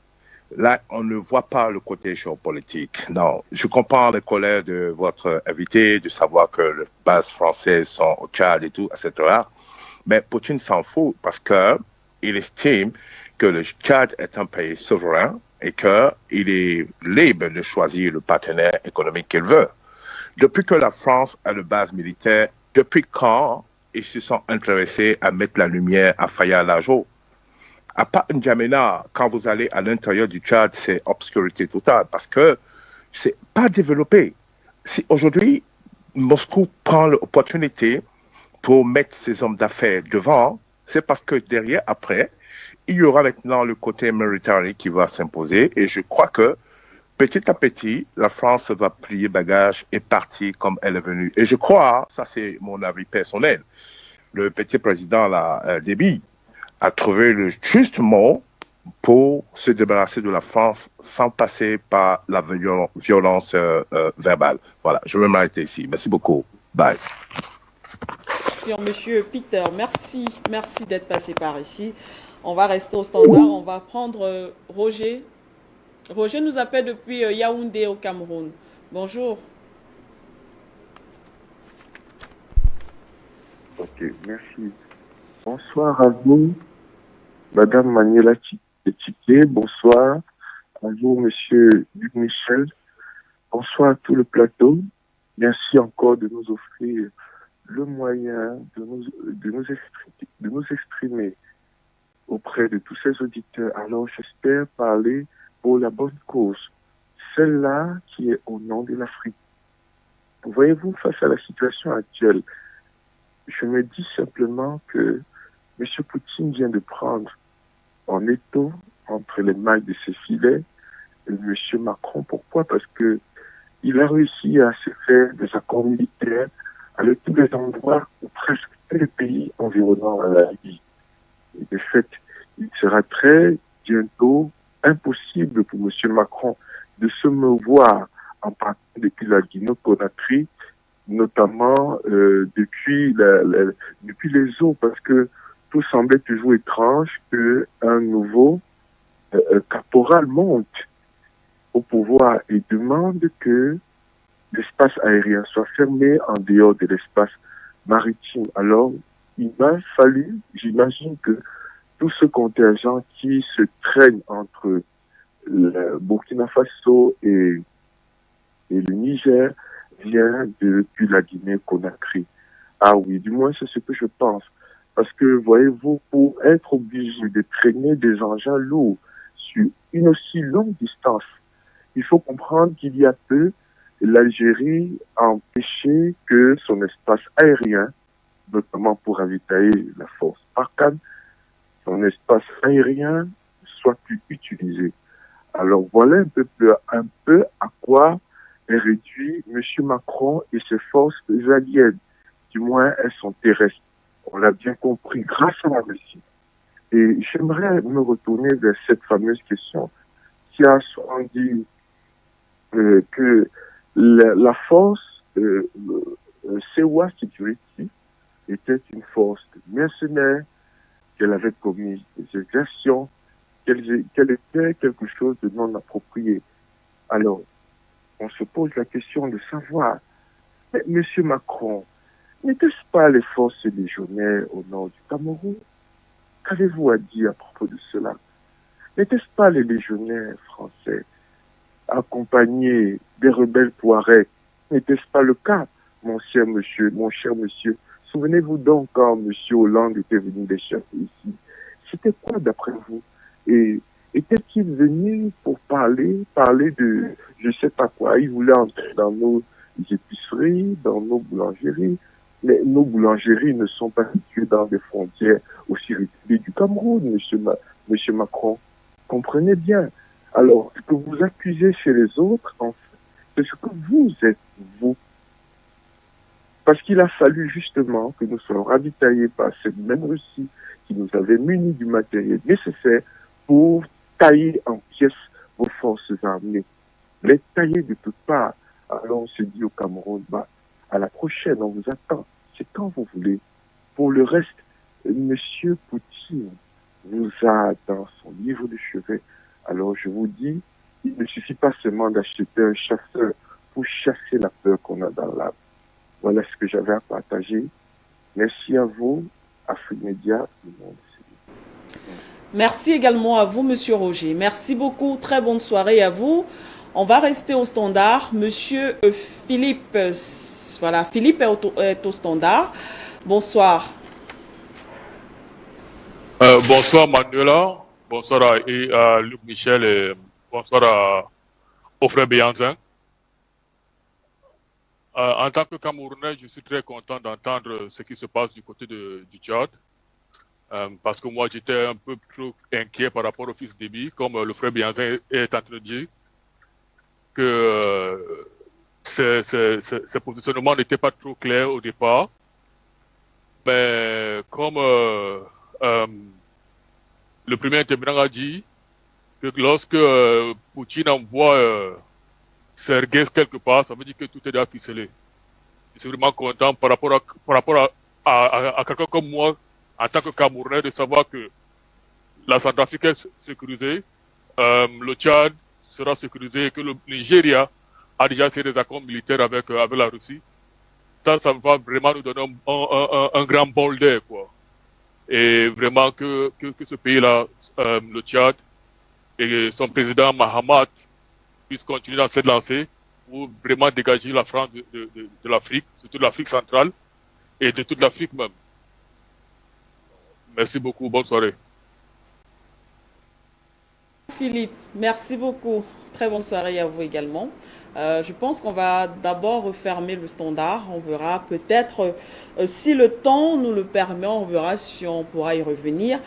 Là, on ne voit pas le côté géopolitique. Non, je comprends la colère de votre invité, de savoir que les bases françaises sont au Tchad et tout, etc. Mais Poutine s'en fout parce qu'il estime que le Tchad est un pays souverain et qu'il est libre de choisir le partenaire économique qu'il veut. Depuis que la France a une base militaire, depuis quand ils se sont intéressés à mettre la lumière à Faya-Lajo? À part N'Djamena, quand vous allez à l'intérieur du Tchad, c'est obscurité totale parce que c'est pas développé. Si aujourd'hui, Moscou prend l'opportunité pour mettre ses hommes d'affaires devant, c'est parce que derrière, après, il y aura maintenant le côté militaire qui va s'imposer et je crois que petit à petit, la France va plier bagage et partir comme elle est venue. Et je crois, ça c'est mon avis personnel, le petit président là, Déby, a trouvé le juste mot pour se débarrasser de la France sans passer par la violence verbale. Voilà, je vais m'arrêter ici. Merci beaucoup. Bye. Merci, Monsieur Peter. Merci d'être passé par ici. On va rester au standard. On va prendre Roger. Roger nous appelle depuis Yaoundé au Cameroun. Bonjour. Ok, merci. Bonsoir à vous, Madame Manuela Tiquet. Bonsoir à vous, Monsieur Luc Michel. Bonsoir à tout le plateau. Merci encore de nous offrir le moyen de nous exprimer auprès de tous ces auditeurs. Alors, j'espère parler pour la bonne cause, celle-là qui est au nom de l'Afrique. Voyez-vous, face à la situation actuelle, je me dis simplement que M. Poutine vient de prendre en étau entre les mailles de ses filets M. Macron. Pourquoi? Parce que il a réussi à se faire des accords militaires avec tous les endroits ou presque tous les pays environnants à la Libye. Et de fait, il sera très bientôt impossible pour M. Macron de se mouvoir en partant depuis la Guinée-Conakry, notamment depuis les eaux, parce que tout semblait toujours étrange qu'un nouveau caporal monte au pouvoir et demande que l'espace aérien soit fermé en dehors de l'espace maritime. Alors, il m'a fallu, j'imagine que tout ce contingent qui se traîne entre le Burkina Faso et le Niger vient depuis la Guinée-Conakry. Ah oui, du moins c'est ce que je pense. Parce que, voyez-vous, pour être obligé de traîner des engins lourds sur une aussi longue distance, il faut comprendre qu'il y a peu, l'Algérie a empêché que son espace aérien, notamment pour ravitailler la force Barkhane, son espace aérien soit plus utilisé. Alors voilà un peu à quoi est réduit M. Macron et ses forces alliées. Du moins, elles sont terrestres. On l'a bien compris grâce à la Russie. Et j'aimerais me retourner vers cette fameuse question qui a souvent dit que la force Sewa Security était une force de mercenaires, qu'elle avait commis des exactions, qu'elle était quelque chose de non approprié. Alors, on se pose la question de savoir, mais M. Macron, n'était-ce pas les forces légionnaires au nord du Cameroun? Qu'avez-vous à dire à propos de cela? N'était-ce pas les légionnaires français accompagnés des rebelles Touaregs? N'était-ce pas le cas, mon cher monsieur? Souvenez-vous donc quand M. Hollande était venu les chercher ici. C'était quoi d'après vous? Et était-il venu pour parler de je sais pas quoi? Il voulait entrer dans nos épiceries, dans nos boulangeries. Mais nos boulangeries ne sont pas situées dans des frontières aussi reculées du Cameroun, monsieur Macron. Comprenez bien. Alors, ce que vous accusez chez les autres, en fait, c'est ce que vous êtes, vous. Parce qu'il a fallu justement que nous soyons ravitaillés par cette même Russie qui nous avait munis du matériel nécessaire pour tailler en pièces vos forces armées. Les tailler de toutes parts. Alors on se dit au Cameroun, à la prochaine, on vous attend. C'est quand vous voulez. Pour le reste, Monsieur Poutine vous a dans son livre de chevet. Alors je vous dis, il ne suffit pas seulement d'acheter un chasseur pour chasser la peur qu'on a dans l'âme. Voilà ce que j'avais à partager. Merci à vous, Afrique Média. Merci également à vous, Monsieur Roger. Merci beaucoup. Très bonne soirée à vous. On va rester au standard. Monsieur Philippe, voilà, Philippe est au standard. Bonsoir. Bonsoir Manuela, bonsoir à Luc Michel et bonsoir au frère Béanzin. En tant que Camerounais, je suis très content d'entendre ce qui se passe du côté du Tchad. Parce que moi, j'étais un peu trop inquiet par rapport au fils Déby, comme le frère Béanzin est en train de dire, que ce positionnement n'était pas trop clair au départ. Mais comme le premier intervenant a dit, que lorsque Poutine envoie Sergueï quelque part, ça veut dire que tout est déjà ficelé. Je suis vraiment content par rapport à quelqu'un comme moi, en tant que Camerounais, de savoir que la Centrafrique est sécurisée, le Tchad sera sécurisé et que le Nigeria a déjà signé des accords militaires avec la Russie. Ça va vraiment nous donner un grand bol d'air, quoi. Et vraiment que ce pays-là, le Tchad, et son président Mahamat puisse continuer dans cette lancée pour vraiment dégager la France de l'Afrique, surtout de l'Afrique centrale et de toute l'Afrique même. Merci beaucoup, bonne soirée. Philippe, merci beaucoup. Très bonne soirée à vous également. Je pense qu'on va d'abord refermer le standard. On verra peut-être, si le temps nous le permet, on verra si on pourra y revenir.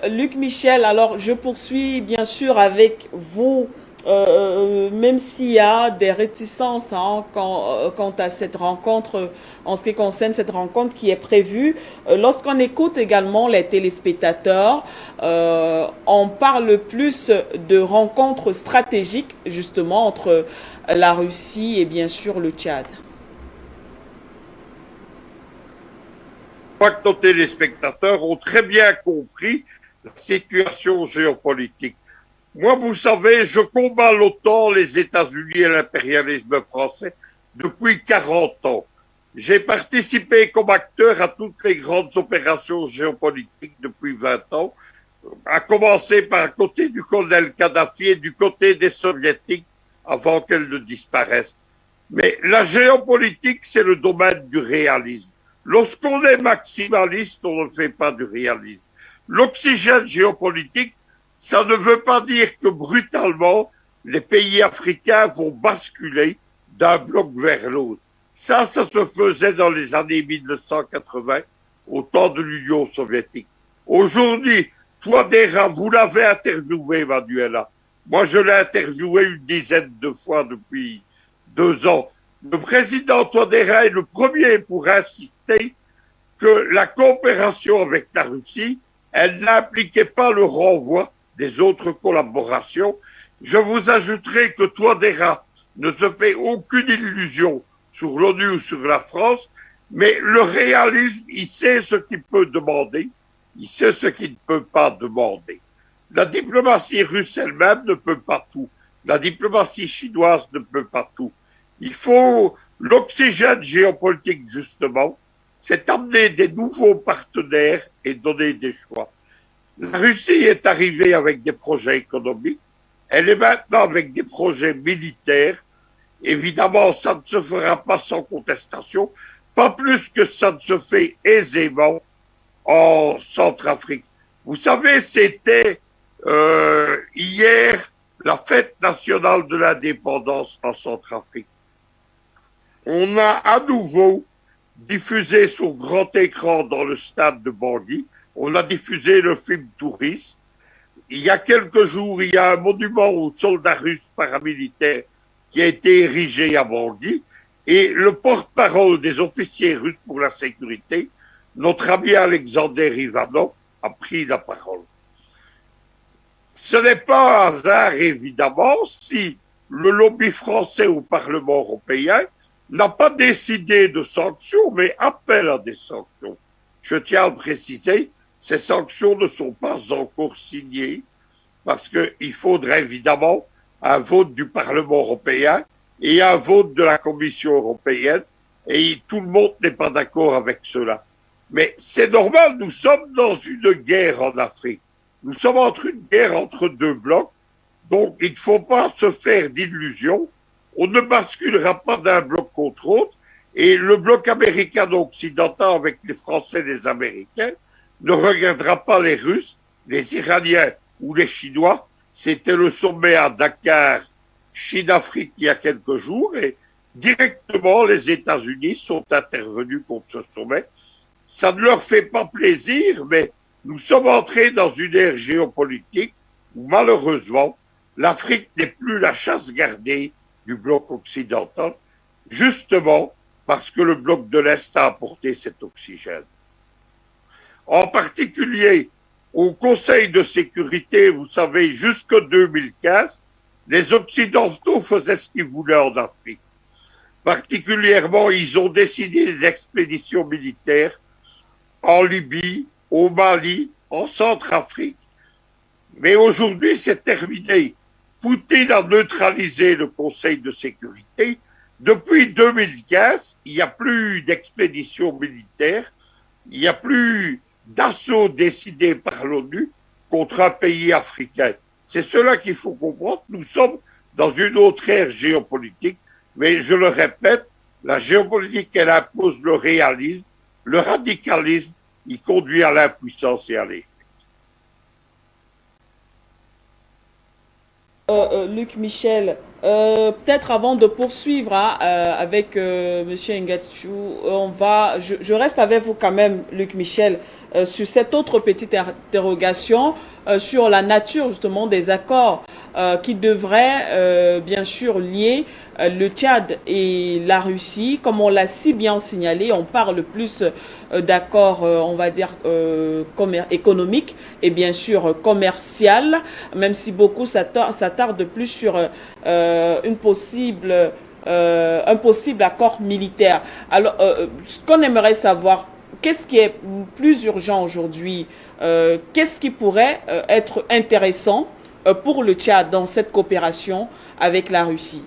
Luc Michel, alors je poursuis bien sûr avec vous, même s'il y a des réticences hein, quant à cette rencontre, en ce qui concerne cette rencontre qui est prévue, lorsqu'on écoute également les téléspectateurs, on parle plus de rencontres stratégiques justement entre la Russie et bien sûr le Tchad. Je crois que nos téléspectateurs ont très bien compris la situation géopolitique. Moi, vous savez, je combats l'OTAN, les États-Unis et l'impérialisme français depuis 40 ans. J'ai participé comme acteur à toutes les grandes opérations géopolitiques depuis 20 ans, à commencer par le côté du colonel Kadhafi et du côté des soviétiques avant qu'elles ne disparaissent. Mais la géopolitique, c'est le domaine du réalisme. Lorsqu'on est maximaliste, on ne fait pas du réalisme. L'oxygène géopolitique, ça ne veut pas dire que brutalement, les pays africains vont basculer d'un bloc vers l'autre. Ça se faisait dans les années 1980, au temps de l'Union soviétique. Aujourd'hui, Touadéra, vous l'avez interviewé, Manuela. Moi, je l'ai interviewé une dizaine de fois depuis 2 ans. Le président Touadéra est le premier pour insister que la coopération avec la Russie, elle n'impliquait pas le renvoi des autres collaborations. Je vous ajouterai que Touadéra ne se fait aucune illusion sur l'ONU ou sur la France, mais le réalisme, il sait ce qu'il peut demander, il sait ce qu'il ne peut pas demander. La diplomatie russe elle-même ne peut pas tout. La diplomatie chinoise ne peut pas tout. Il faut l'oxygène géopolitique, justement, c'est amener des nouveaux partenaires et donner des choix. La Russie est arrivée avec des projets économiques, elle est maintenant avec des projets militaires. Évidemment, ça ne se fera pas sans contestation, pas plus que ça ne se fait aisément en Centrafrique. Vous savez, c'était hier la fête nationale de l'indépendance en Centrafrique. On a à nouveau diffusé sur grand écran dans le stade de Bangui. On a diffusé le film Touriste. Il y a quelques jours, il y a un monument aux soldats russes paramilitaires qui a été érigé à Bangui. Et le porte-parole des officiers russes pour la sécurité, notre ami Alexander Ivanov, a pris la parole. Ce n'est pas un hasard, évidemment, si le lobby français au Parlement européen n'a pas décidé de sanctions, mais appelle à des sanctions. Je tiens à le préciser, ces sanctions ne sont pas encore signées, parce qu'il faudrait évidemment un vote du Parlement européen et un vote de la Commission européenne, et tout le monde n'est pas d'accord avec cela. Mais c'est normal, nous sommes dans une guerre en Afrique. Nous sommes une guerre entre deux blocs, donc il ne faut pas se faire d'illusions. On ne basculera pas d'un bloc contre l'autre, et le bloc américano-occidental avec les Français et les Américains ne regardera pas les Russes, les Iraniens ou les Chinois. C'était le sommet à Dakar, Chine-Afrique, il y a quelques jours, et directement les États-Unis sont intervenus contre ce sommet. Ça ne leur fait pas plaisir, mais nous sommes entrés dans une ère géopolitique où malheureusement l'Afrique n'est plus la chasse gardée du bloc occidental, justement parce que le bloc de l'Est a apporté cet oxygène. En particulier, au Conseil de sécurité, vous savez, jusqu'en 2015, les Occidentaux faisaient ce qu'ils voulaient en Afrique. Particulièrement, ils ont décidé des expéditions militaires en Libye, au Mali, en Centrafrique. Mais aujourd'hui, c'est terminé. Poutine a neutralisé le Conseil de sécurité. Depuis 2015, il n'y a plus d'expéditions militaires, il n'y a plus d'assaut décidé par l'ONU contre un pays africain. C'est cela qu'il faut comprendre. Nous sommes dans une autre ère géopolitique, mais je le répète, la géopolitique, elle impose le réalisme, le radicalisme, il conduit à l'impuissance et à l'échec. Luc Michel, peut-être avant de poursuivre hein, avec Monsieur Ngachou, je reste avec vous quand même, Luc Michel, sur cette autre petite interrogation sur la nature justement des accords qui devrait bien sûr lier le Tchad et la Russie. Comme on l'a si bien signalé, on parle plus d'accords, on va dire, économiques et bien sûr commercial, même si beaucoup s'attardent plus sur un possible accord militaire. Alors, ce qu'on aimerait savoir, qu'est-ce qui est plus urgent aujourd'hui? Qu'est-ce qui pourrait être intéressant pour le Tchad dans cette coopération avec la Russie?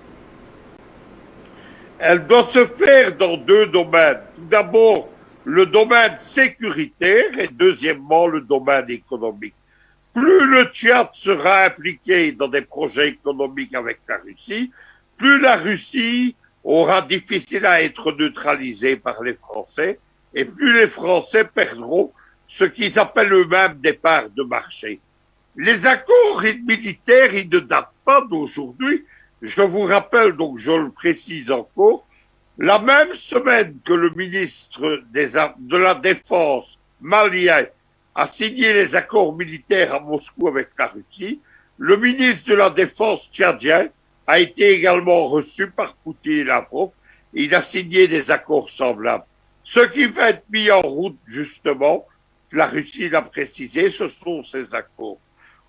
Elle doit se faire dans deux domaines. Tout d'abord, le domaine sécuritaire et deuxièmement, le domaine économique. Plus le Tchad sera impliqué dans des projets économiques avec la Russie, plus la Russie aura difficile à être neutralisée par les Français et plus les Français perdront ce qu'ils appellent eux-mêmes des parts de marché. Les accords militaires, ils ne datent pas d'aujourd'hui. Je vous rappelle, donc je le précise encore, la même semaine que le ministre de la Défense malien a signé les accords militaires à Moscou avec la Russie, le ministre de la Défense tchadien a été également reçu par Poutine et Lavrov. Il a signé des accords semblables. Ce qui va être mis en route, justement, la Russie l'a précisé, ce sont ces accords.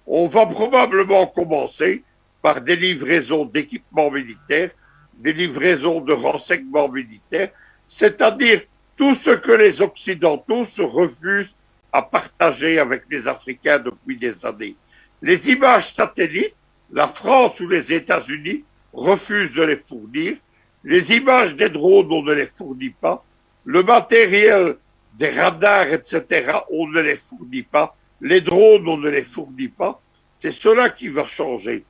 On va probablement commencer par des livraisons d'équipements militaires, des livraisons de renseignements militaires, c'est-à-dire tout ce que les Occidentaux se refusent à partager avec les Africains depuis des années. Les images satellites, la France ou les États-Unis refusent de les fournir. Les images des drones, on ne les fournit pas. Le matériel des radars, etc., on ne les fournit pas. Les drones, on ne les fournit pas. C'est cela qui va changer.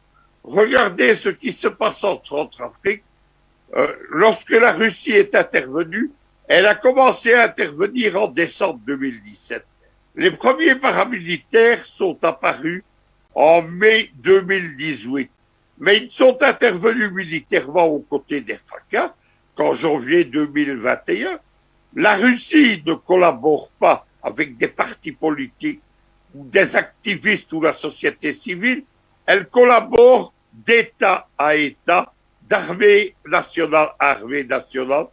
Regardez ce qui se passe en Centrafrique. Lorsque la Russie est intervenue, elle a commencé à intervenir en décembre 2017. Les premiers paramilitaires sont apparus en mai 2018. Mais ils sont intervenus militairement aux côtés des FACA qu'en janvier 2021. La Russie ne collabore pas avec des partis politiques ou des activistes ou la société civile. Elle collabore d'État à État, d'armée nationale à armée nationale,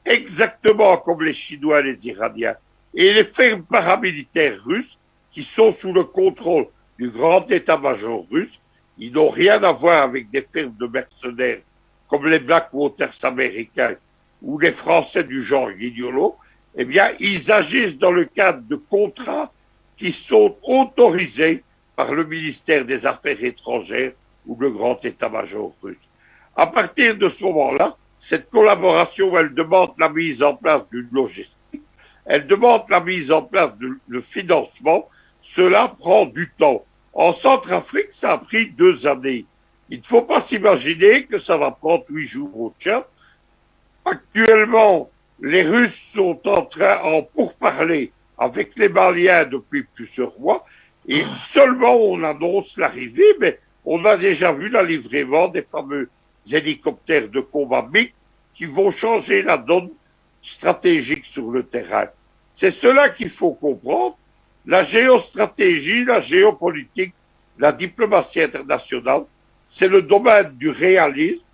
exactement comme les Chinois et les Iraniens. Et les fermes paramilitaires russes, qui sont sous le contrôle du grand état-major russe, ils n'ont rien à voir avec des firmes de mercenaires comme les Blackwaters américains ou les Français du genre Guignolo. Eh bien, ils agissent dans le cadre de contrats qui sont autorisés par le ministère des Affaires étrangères ou le grand état-major russe. À partir de ce moment-là, cette collaboration, elle demande la mise en place d'une logistique, elle demande la mise en place de financement. Cela prend du temps. En Centrafrique, ça a pris 2 années. Il ne faut pas s'imaginer que ça va prendre 8 jours au Tchad. Actuellement, les Russes sont en train pourparler avec les Maliens depuis plusieurs mois et seulement on annonce l'arrivée, mais on a déjà vu la livraison des fameux hélicoptères de combat MiG qui vont changer la donne stratégique sur le terrain. C'est cela qu'il faut comprendre. La géostratégie, la géopolitique, la diplomatie internationale, c'est le domaine du réalisme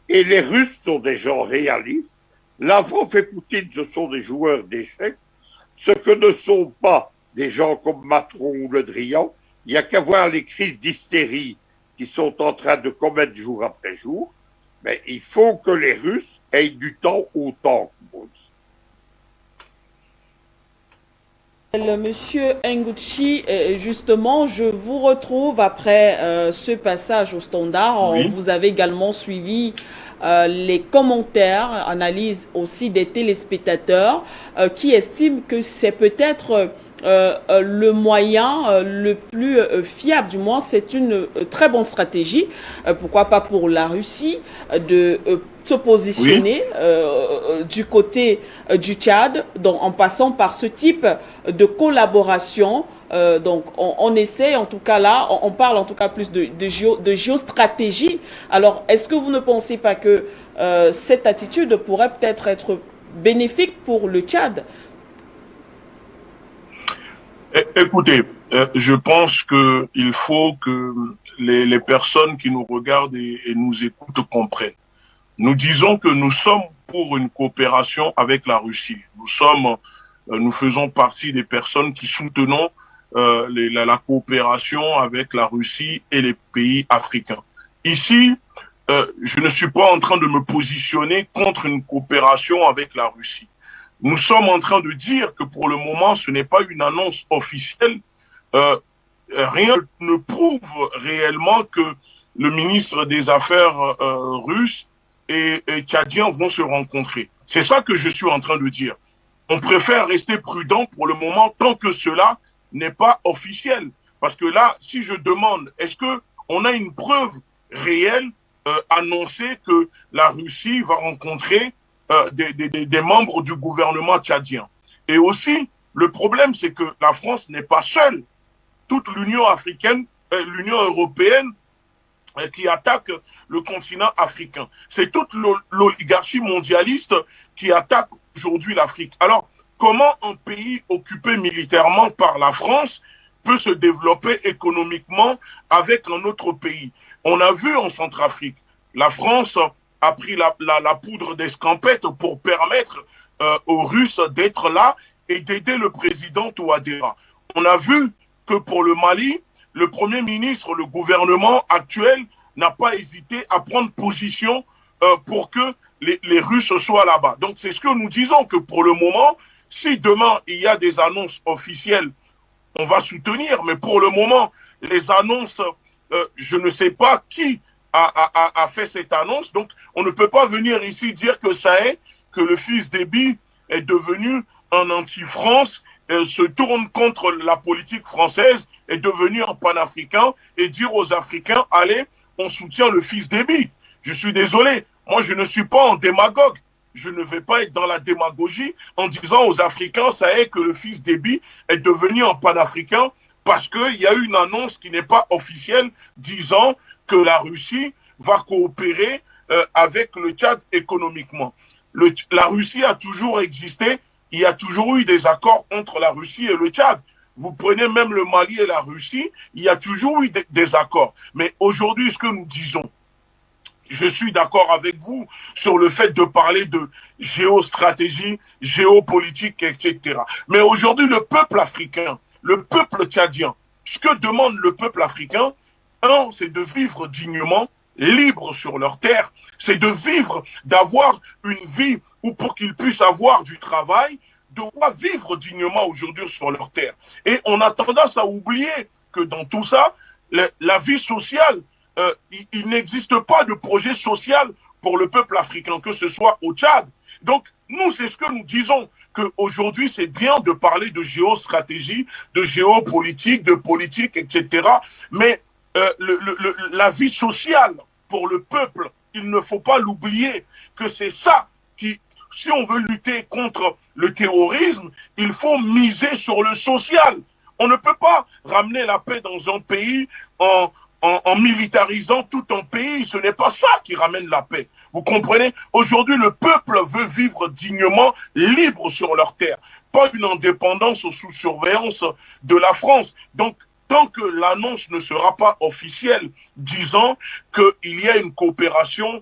et les Russes sont des gens réalistes. Lavrov et Poutine, ce sont des joueurs d'échecs, ce que ne sont pas des gens comme Macron ou Le Drian. Il n'y a qu'à voir les crises d'hystérie qui sont en train de commettre jour après jour. Mais il faut que les Russes aient du temps autant que nous. Monsieur Nguchi, justement, je vous retrouve après ce passage au standard. Oui. Vous avez également suivi les commentaires, analyses aussi des téléspectateurs qui estiment que c'est peut-être le moyen le plus fiable, du moins c'est une très bonne stratégie, pourquoi pas pour la Russie, de se positionner du côté du Tchad, donc en passant par ce type de collaboration. Donc on essaie, en tout cas là, on parle en tout cas plus de géostratégie. Alors est-ce que vous ne pensez pas que cette attitude pourrait peut-être être bénéfique pour le Tchad? Écoutez, je pense qu'il faut que les personnes qui nous regardent et nous écoutent comprennent. Nous disons que nous sommes pour une coopération avec la Russie. Nous faisons partie des personnes qui soutenons la coopération avec la Russie et les pays africains. Ici, je ne suis pas en train de me positionner contre une coopération avec la Russie. Nous sommes en train de dire que pour le moment, ce n'est pas une annonce officielle. Rien ne prouve réellement que le ministre des Affaires russe et tchadien vont se rencontrer. C'est ça que je suis en train de dire. On préfère rester prudent pour le moment tant que cela n'est pas officiel. Parce que là, si je demande, est-ce qu'on a une preuve réelle annoncée que la Russie va rencontrer des membres du gouvernement tchadien? Et aussi, le problème, c'est que la France n'est pas seule. Toute l'Union africaine, l'Union européenne, qui attaque le continent africain. C'est toute l'oligarchie mondialiste qui attaque aujourd'hui l'Afrique. Alors, comment un pays occupé militairement par la France peut se développer économiquement avec un autre pays? On a vu en Centrafrique, la France a pris la poudre d'escampette pour permettre aux Russes d'être là et d'aider le président Touadéra. On a vu que pour le Mali, le Premier ministre, le gouvernement actuel n'a pas hésité à prendre position pour que les Russes soient là-bas. Donc c'est ce que nous disons, que pour le moment, si demain il y a des annonces officielles, on va soutenir, mais pour le moment, les annonces, je ne sais pas qui a fait cette annonce, donc on ne peut pas venir ici dire que ça est, que le fils d'Eby est devenu un anti-France, se tourne contre la politique française, est devenu un panafricain et dire aux Africains, allez, on soutient le fils d'Eby. Je suis désolé, moi je ne suis pas un démagogue. Je ne vais pas être dans la démagogie en disant aux Africains, ça est que le fils d'Eby est devenu un panafricain parce qu'il y a eu une annonce qui n'est pas officielle disant que la Russie va coopérer avec le Tchad économiquement. La Russie a toujours existé, il y a toujours eu des accords entre la Russie et le Tchad. Vous prenez même le Mali et la Russie, il y a toujours eu des accords. Mais aujourd'hui, ce que nous disons, je suis d'accord avec vous sur le fait de parler de géostratégie, géopolitique, etc. Mais aujourd'hui, le peuple africain, le peuple tchadien, ce que demande le peuple africain, c'est de vivre dignement, libre sur leur terre, c'est de vivre, d'avoir une vie où pour qu'ils puissent avoir du travail, de quoi vivre dignement aujourd'hui sur leur terre. Et on a tendance à oublier que dans tout ça, la vie sociale, il n'existe pas de projet social pour le peuple africain, que ce soit au Tchad. Donc, nous, c'est ce que nous disons, qu'aujourd'hui, c'est bien de parler de géostratégie, de géopolitique, de politique, etc. Mais la vie sociale pour le peuple, il ne faut pas l'oublier, que c'est ça qui, si on veut lutter contre le terrorisme, il faut miser sur le social. On ne peut pas ramener la paix dans un pays en militarisant tout un pays. Ce n'est pas ça qui ramène la paix. Vous comprenez? Aujourd'hui, le peuple veut vivre dignement, libre sur leur terre. Pas une indépendance sous surveillance de la France. Donc, tant que l'annonce ne sera pas officielle, disant qu'il y a une coopération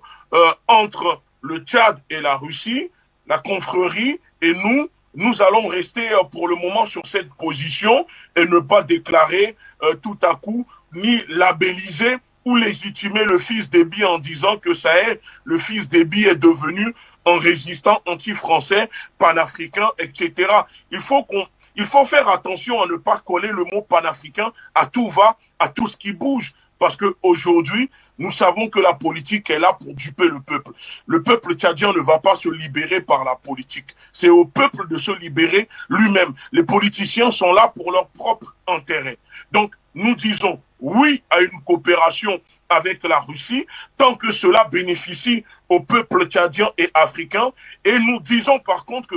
entre le Tchad et la Russie, la confrérie et nous allons rester pour le moment sur cette position et ne pas déclarer tout à coup ni labelliser ou légitimer le fils d'Eby en disant que ça est, le fils d'Eby est devenu un résistant anti-français, panafricain, etc. Il faut faire attention à ne pas coller le mot panafricain à tout va, à tout ce qui bouge. Parce qu'aujourd'hui, nous savons que la politique est là pour duper le peuple. Le peuple tchadien ne va pas se libérer par la politique. C'est au peuple de se libérer lui-même. Les politiciens sont là pour leur propre intérêt. Donc, nous disons oui à une coopération avec la Russie, tant que cela bénéficie au peuple tchadien et africain. Et nous disons par contre que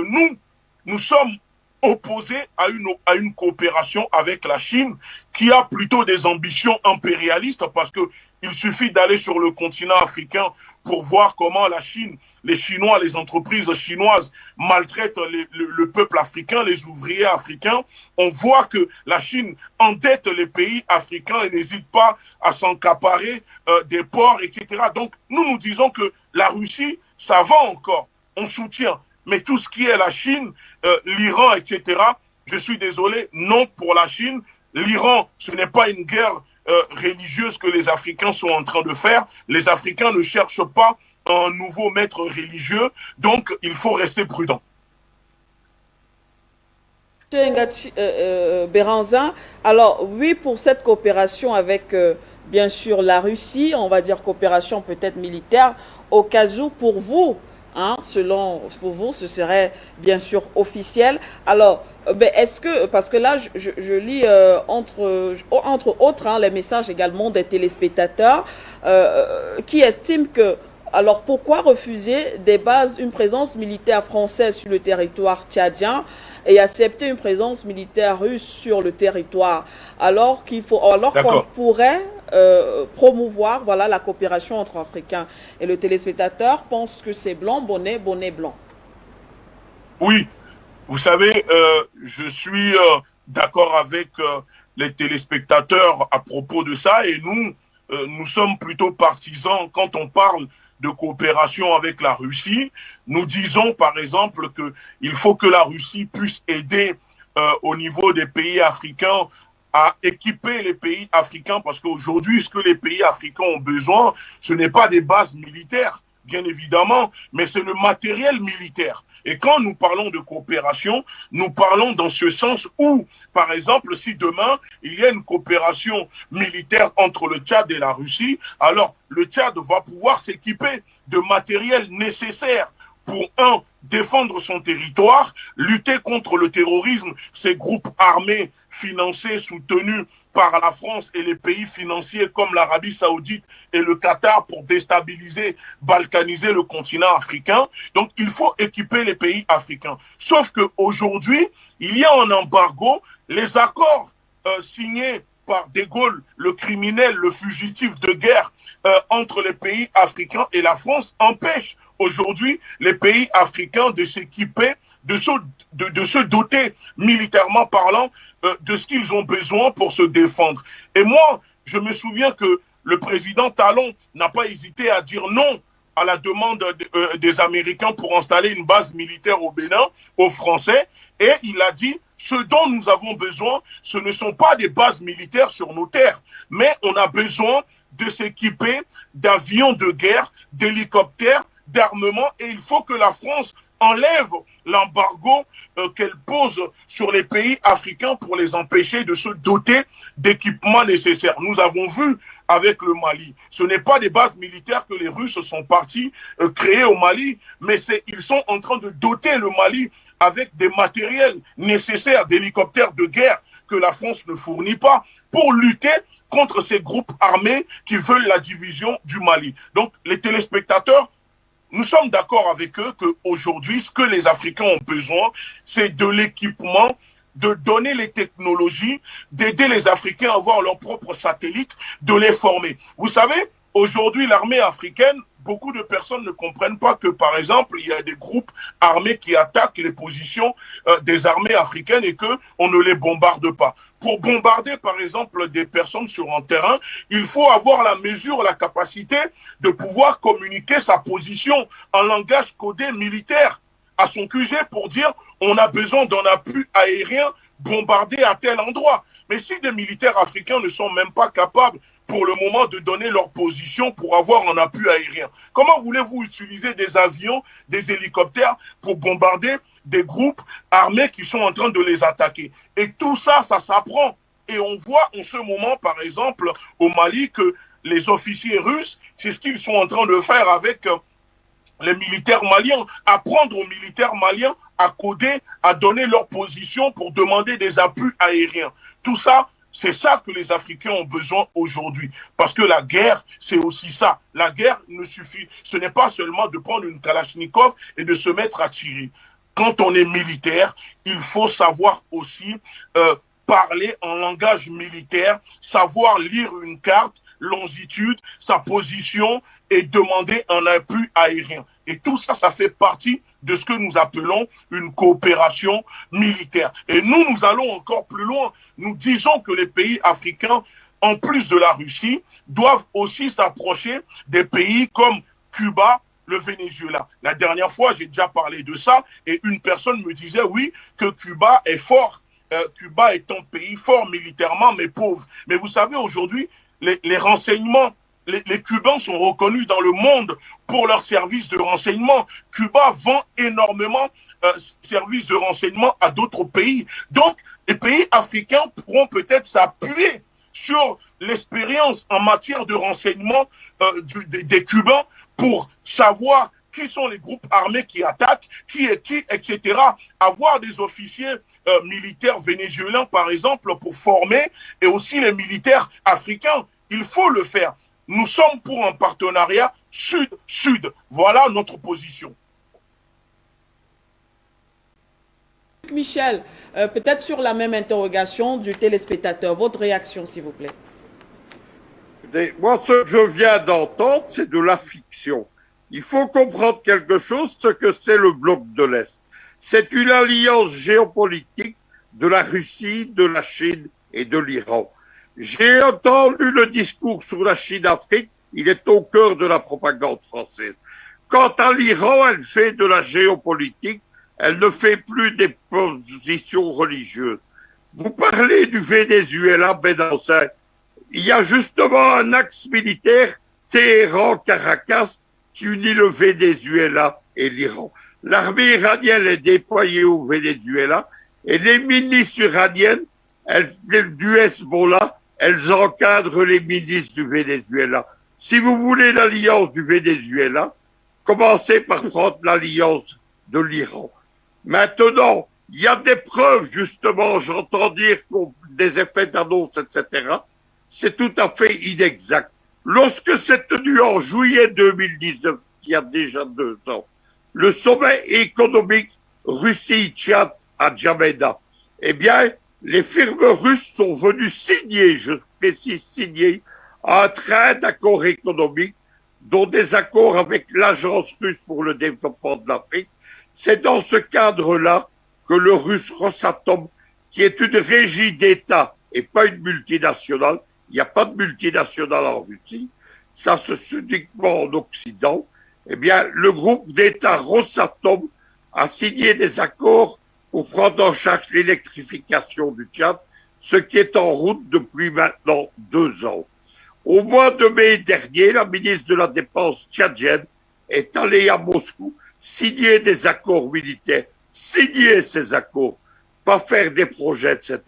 nous sommes opposés à une coopération avec la Chine, qui a plutôt des ambitions impérialistes, parce qu'il suffit d'aller sur le continent africain pour voir comment la Chine les Chinois, les entreprises chinoises maltraitent le peuple africain, les ouvriers africains. On voit que la Chine endette les pays africains et n'hésite pas à s'encaparer des ports, etc. Donc, nous disons que la Russie, ça va encore, on soutient. Mais tout ce qui est la Chine, l'Iran, etc., je suis désolé, non pour la Chine. L'Iran, ce n'est pas une guerre religieuse que les Africains sont en train de faire. Les Africains ne cherchent pas un nouveau maître religieux, donc il faut rester prudent. Béranzin, alors oui, pour cette coopération avec bien sûr la Russie, on va dire coopération peut-être militaire, au cas où pour vous, hein, pour vous, ce serait bien sûr officiel. Alors, est-ce que, parce que là, je lis entre autres hein, les messages également des téléspectateurs qui estiment que, alors pourquoi refuser une présence militaire française sur le territoire tchadien et accepter une présence militaire russe sur le territoire, alors qu'on pourrait promouvoir voilà, la coopération entre Africains. Et le téléspectateur pense que c'est blanc, bonnet blanc. Oui, vous savez, je suis d'accord avec les téléspectateurs à propos de ça, et nous sommes plutôt partisans quand on parle de coopération avec la Russie. Nous disons par exemple qu'il faut que la Russie puisse aider au niveau des pays africains à équiper les pays africains, parce qu'aujourd'hui, ce que les pays africains ont besoin, ce n'est pas des bases militaires, bien évidemment, mais c'est le matériel militaire. Et quand nous parlons de coopération, nous parlons dans ce sens où, par exemple, si demain, il y a une coopération militaire entre le Tchad et la Russie, alors le Tchad va pouvoir s'équiper de matériel nécessaire pour, défendre son territoire, lutter contre le terrorisme, ces groupes armés financés, soutenus par la France et les pays financiers comme l'Arabie Saoudite et le Qatar pour déstabiliser, balkaniser le continent africain. Donc, il faut équiper les pays africains. Sauf qu'aujourd'hui, il y a un embargo. Les accords signés par De Gaulle, le criminel, le fugitif de guerre, entre les pays africains et la France empêchent aujourd'hui les pays africains de s'équiper, de se doter militairement parlant de ce qu'ils ont besoin pour se défendre. Et moi, je me souviens que le président Talon n'a pas hésité à dire non à la demande des Américains pour installer une base militaire au Bénin, aux Français, et il a dit ce dont nous avons besoin, ce ne sont pas des bases militaires sur nos terres, mais on a besoin de s'équiper d'avions de guerre, d'hélicoptères, d'armement, et il faut que la France enlève l'embargo qu'elle pose sur les pays africains pour les empêcher de se doter d'équipements nécessaires. Nous avons vu avec le Mali, ce n'est pas des bases militaires que les Russes sont partis créer au Mali, mais ils sont en train de doter le Mali avec des matériels nécessaires, d'hélicoptères de guerre que la France ne fournit pas pour lutter contre ces groupes armés qui veulent la division du Mali. Donc les téléspectateurs, nous sommes d'accord avec eux qu'aujourd'hui, ce que les Africains ont besoin, c'est de l'équipement, de donner les technologies, d'aider les Africains à avoir leurs propres satellites, de les former. Vous savez, aujourd'hui, l'armée africaine, beaucoup de personnes ne comprennent pas que, par exemple, il y a des groupes armés qui attaquent les positions des armées africaines et qu'on ne les bombarde pas. Pour bombarder, par exemple, des personnes sur un terrain, il faut avoir la mesure, la capacité de pouvoir communiquer sa position en langage codé militaire à son QG pour dire on a besoin d'un appui aérien bombardé à tel endroit. Mais si des militaires africains ne sont même pas capables pour le moment de donner leur position pour avoir un appui aérien, comment voulez-vous utiliser des avions, des hélicoptères pour bombarder des groupes armés qui sont en train de les attaquer? Et tout ça, ça s'apprend. Et on voit en ce moment, par exemple, au Mali, que les officiers russes, c'est ce qu'ils sont en train de faire avec les militaires maliens, apprendre aux militaires maliens à coder, à donner leur position pour demander des appuis aériens. Tout ça, c'est ça que les Africains ont besoin aujourd'hui. Parce que la guerre, c'est aussi ça. La guerre ne suffit, ce n'est pas seulement de prendre une Kalachnikov et de se mettre à tirer. Quand on est militaire, il faut savoir aussi parler en langage militaire, savoir lire une carte, longitude, sa position et demander un appui aérien. Et tout ça, ça fait partie de ce que nous appelons une coopération militaire. Et nous allons encore plus loin. Nous disons que les pays africains, en plus de la Russie, doivent aussi s'approcher des pays comme Cuba, le Venezuela. La dernière fois, j'ai déjà parlé de ça et une personne me disait, oui, que Cuba est fort. Cuba est un pays fort militairement, mais pauvre. Mais vous savez, aujourd'hui, les renseignements, les Cubains sont reconnus dans le monde pour leurs services de renseignement. Cuba vend énormément services de renseignement à d'autres pays. Donc, les pays africains pourront peut-être s'appuyer sur l'expérience en matière de renseignement des Cubains pour savoir qui sont les groupes armés qui attaquent, qui est qui, etc. Avoir des officiers militaires vénézuéliens, par exemple, pour former, et aussi les militaires africains. Il faut le faire. Nous sommes pour un partenariat sud-sud. Voilà notre position. Michel, peut-être sur la même interrogation du téléspectateur, votre réaction, s'il vous plaît. Moi, ce que je viens d'entendre, c'est de la fiction. Il faut comprendre quelque chose, ce que c'est le bloc de l'Est. C'est une alliance géopolitique de la Russie, de la Chine et de l'Iran. J'ai entendu le discours sur la Chine-Afrique, il est au cœur de la propagande française. Quant à l'Iran, elle fait de la géopolitique, elle ne fait plus des positions religieuses. Vous parlez du Venezuela, Benazir. Il y a justement un axe militaire, Téhéran-Caracas, qui unit le Venezuela et l'Iran. L'armée iranienne est déployée au Venezuela et les milices iraniennes du Hezbollah, elles encadrent les milices du Venezuela. Si vous voulez l'alliance du Venezuela, commencez par prendre l'alliance de l'Iran. Maintenant, il y a des preuves, justement, j'entends dire des effets d'annonce, etc. C'est tout à fait inexact. Lorsque c'est tenu en juillet 2019, il y a déjà 2 ans, le sommet économique Russie-Tchad à Djamena, eh bien, les firmes russes sont venues signer, je précise signer, un train d'accords économiques, dont des accords avec l'Agence russe pour le développement de l'Afrique. C'est dans ce cadre-là que le russe Rosatom, qui est une régie d'État et pas une multinationale, il n'y a pas de multinationale en Russie, ça se fait uniquement en Occident, eh bien, le groupe d'État Rosatom a signé des accords pour prendre en charge l'électrification du Tchad, ce qui est en route depuis maintenant 2 ans. Au mois de mai dernier, la ministre de la Défense tchadienne est allée à Moscou signer des accords militaires, signer ces accords, pas faire des projets, etc.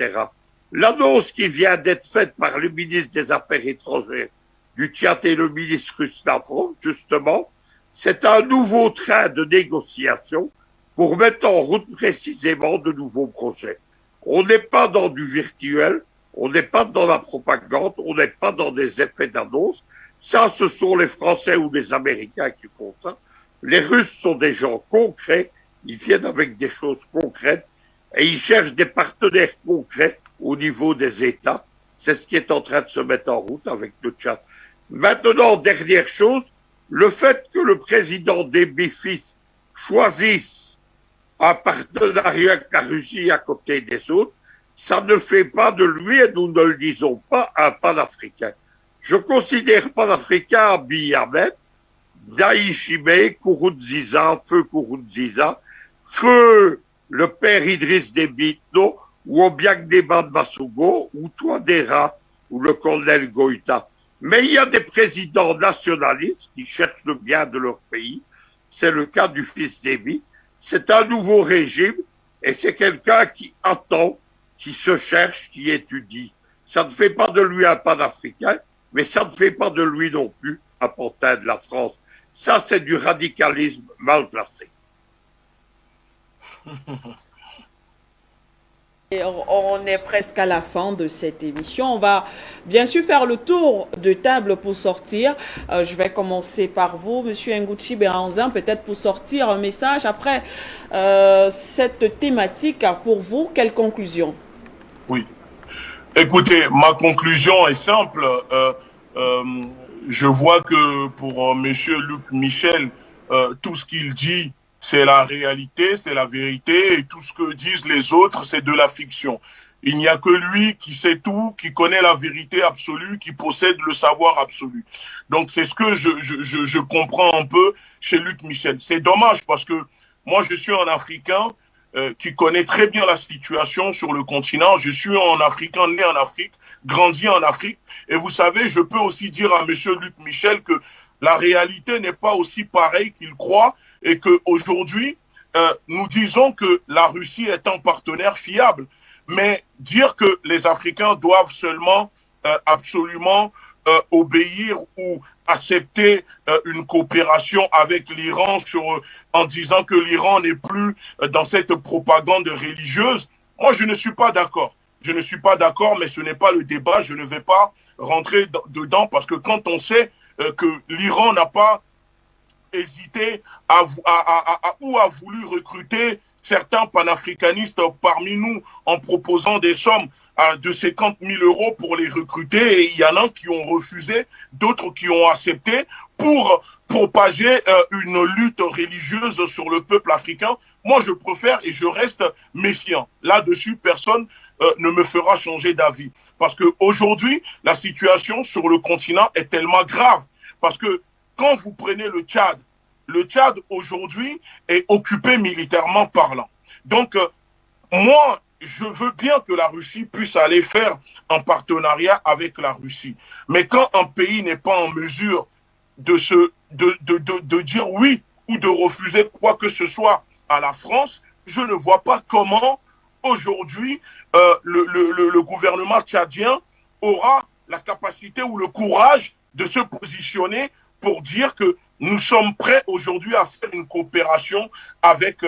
L'annonce qui vient d'être faite par le ministre des Affaires étrangères du Tchad et le ministre russe Lavrov, justement, c'est un nouveau train de négociation pour mettre en route précisément de nouveaux projets. On n'est pas dans du virtuel, on n'est pas dans la propagande, on n'est pas dans des effets d'annonce. Ça, ce sont les Français ou les Américains qui font ça. Les Russes sont des gens concrets, ils viennent avec des choses concrètes et ils cherchent des partenaires concrets au niveau des États. C'est ce qui est en train de se mettre en route avec le Tchad. Maintenant, dernière chose, le fait que le président Déby fils choisisse un partenariat avec la Russie à côté des autres, ça ne fait pas de lui, et nous ne le disons pas, un panafricain. Je considère panafricain Abiy Ahmed, Daïchimé, Kourounziza, feu Kourounziza, feu le père Idriss Déby Itno, ou Obiang-Nema Massogo, ou Touadéra, ou le colonel Goïta. Mais il y a des présidents nationalistes qui cherchent le bien de leur pays. C'est le cas du fils Déby. C'est un nouveau régime et c'est quelqu'un qui attend, qui se cherche, qui étudie. Ça ne fait pas de lui un panafricain, mais ça ne fait pas de lui non plus un pantin de la France. Ça, c'est du radicalisme mal placé. Et on est presque à la fin de cette émission. On va bien sûr faire le tour de table pour sortir. Je vais commencer par vous, Monsieur Nguchi Béranzin, peut-être pour sortir un message. Après cette thématique, pour vous, quelle conclusion? Oui. Écoutez, ma conclusion est simple. je vois que pour Monsieur Luc Michel, tout ce qu'il dit, c'est la réalité, c'est la vérité, et tout ce que disent les autres, c'est de la fiction. Il n'y a que lui qui sait tout, qui connaît la vérité absolue, qui possède le savoir absolu. Donc c'est ce que je comprends un peu chez Luc Michel. C'est dommage parce que moi je suis un Africain qui connaît très bien la situation sur le continent. Je suis un Africain né en Afrique, grandi en Afrique. Et vous savez, je peux aussi dire à Monsieur Luc Michel que la réalité n'est pas aussi pareille qu'il croit et qu'aujourd'hui, nous disons que la Russie est un partenaire fiable. Mais dire que les Africains doivent seulement absolument obéir ou accepter une coopération avec l'Iran en disant que l'Iran n'est plus dans cette propagande religieuse, moi je ne suis pas d'accord. Je ne suis pas d'accord, mais ce n'est pas le débat. Je ne vais pas rentrer dedans parce que quand on sait que l'Iran n'a pas hésité ou a voulu recruter certains panafricanistes parmi nous en proposant des sommes de 50 000 euros pour les recruter, et il y en a qui ont refusé, d'autres qui ont accepté pour propager une lutte religieuse sur le peuple africain. Moi, je préfère et je reste méfiant. Là-dessus, personne ne me fera changer d'avis. Parce qu'aujourd'hui, la situation sur le continent est tellement grave. Parce que quand vous prenez le Tchad aujourd'hui est occupé militairement parlant. Donc, moi, je veux bien que la Russie puisse aller faire un partenariat avec la Russie. Mais quand un pays n'est pas en mesure de dire oui ou de refuser quoi que ce soit à la France, je ne vois pas comment aujourd'hui le gouvernement tchadien aura la capacité ou le courage de se positionner pour dire que nous sommes prêts aujourd'hui à faire une coopération avec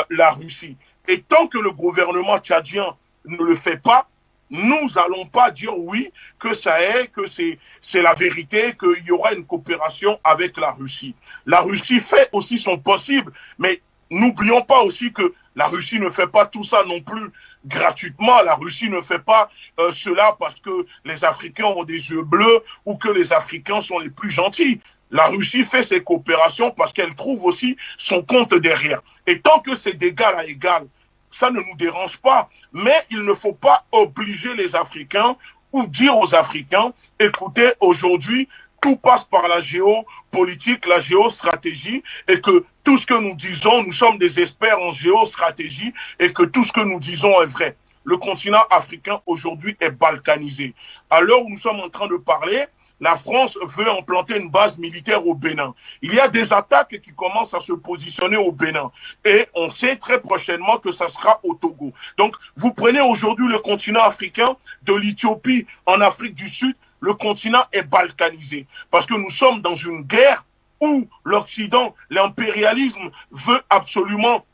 la Russie. Et tant que le gouvernement tchadien ne le fait pas, nous n'allons pas dire oui, que ça est, que c'est la vérité, qu'il y aura une coopération avec la Russie. La Russie fait aussi son possible, mais n'oublions pas aussi que la Russie ne fait pas tout ça non plus gratuitement. La Russie ne fait pas cela parce que les Africains ont des yeux bleus ou que les Africains sont les plus gentils. La Russie fait ses coopérations parce qu'elle trouve aussi son compte derrière. Et tant que c'est d'égal à égal, ça ne nous dérange pas. Mais il ne faut pas obliger les Africains ou dire aux Africains, écoutez, aujourd'hui, tout passe par la géopolitique, la géostratégie, et que tout ce que nous disons, nous sommes des experts en géostratégie, et que tout ce que nous disons est vrai. Le continent africain aujourd'hui est balkanisé. À l'heure où nous sommes en train de parler, la France veut implanter une base militaire au Bénin. Il y a des attaques qui commencent à se positionner au Bénin. Et on sait très prochainement que ça sera au Togo. Donc, vous prenez aujourd'hui le continent africain, de l'Éthiopie en Afrique du Sud, le continent est balkanisé. Parce que nous sommes dans une guerre où l'Occident, l'impérialisme, veut absolument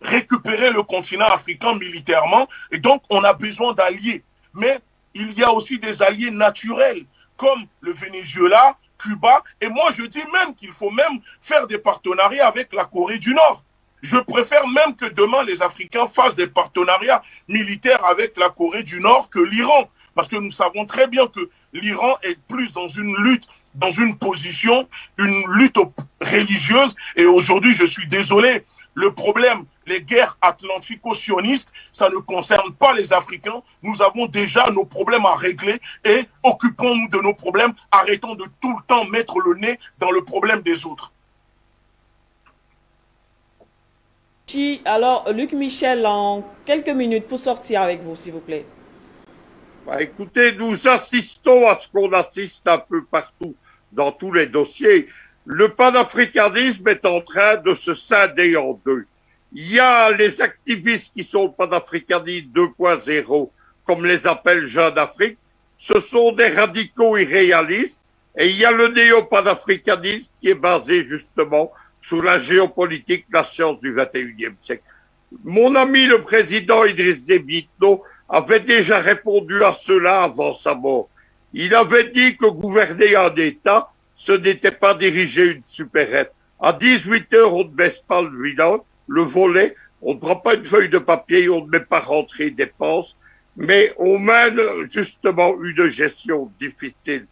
récupérer le continent africain militairement. Et donc, on a besoin d'alliés. Mais il y a aussi des alliés naturels, comme le Venezuela, Cuba, et moi je dis même qu'il faut même faire des partenariats avec la Corée du Nord. Je préfère même que demain les Africains fassent des partenariats militaires avec la Corée du Nord que l'Iran, parce que nous savons très bien que l'Iran est plus dans une lutte, dans une position, une lutte religieuse, et aujourd'hui je suis désolé, le problème, les guerres atlantico-sionistes, ça ne concerne pas les Africains. Nous avons déjà nos problèmes à régler et occupons-nous de nos problèmes. Arrêtons de tout le temps mettre le nez dans le problème des autres. Alors, Luc Michel, en quelques minutes pour sortir avec vous, s'il vous plaît. Bah, écoutez, nous assistons à ce qu'on assiste un peu partout dans tous les dossiers. Le panafricanisme est en train de se scinder en deux. Il y a les activistes qui sont panafricanistes 2.0, comme les appelle Jeunes d'Afrique. Ce sont des radicaux irréalistes. Et il y a le néo-panafricanisme qui est basé justement sur la géopolitique, la science du 21e siècle. Mon ami le président Idriss Déby Itno avait déjà répondu à cela avant sa mort. Il avait dit que gouverner un État, ce n'était pas diriger une supérette. À 18 heures, on ne baisse pas le volet, on ne prend pas une feuille de papier, on ne met pas rentrer dépenses, mais on mène justement une gestion difficile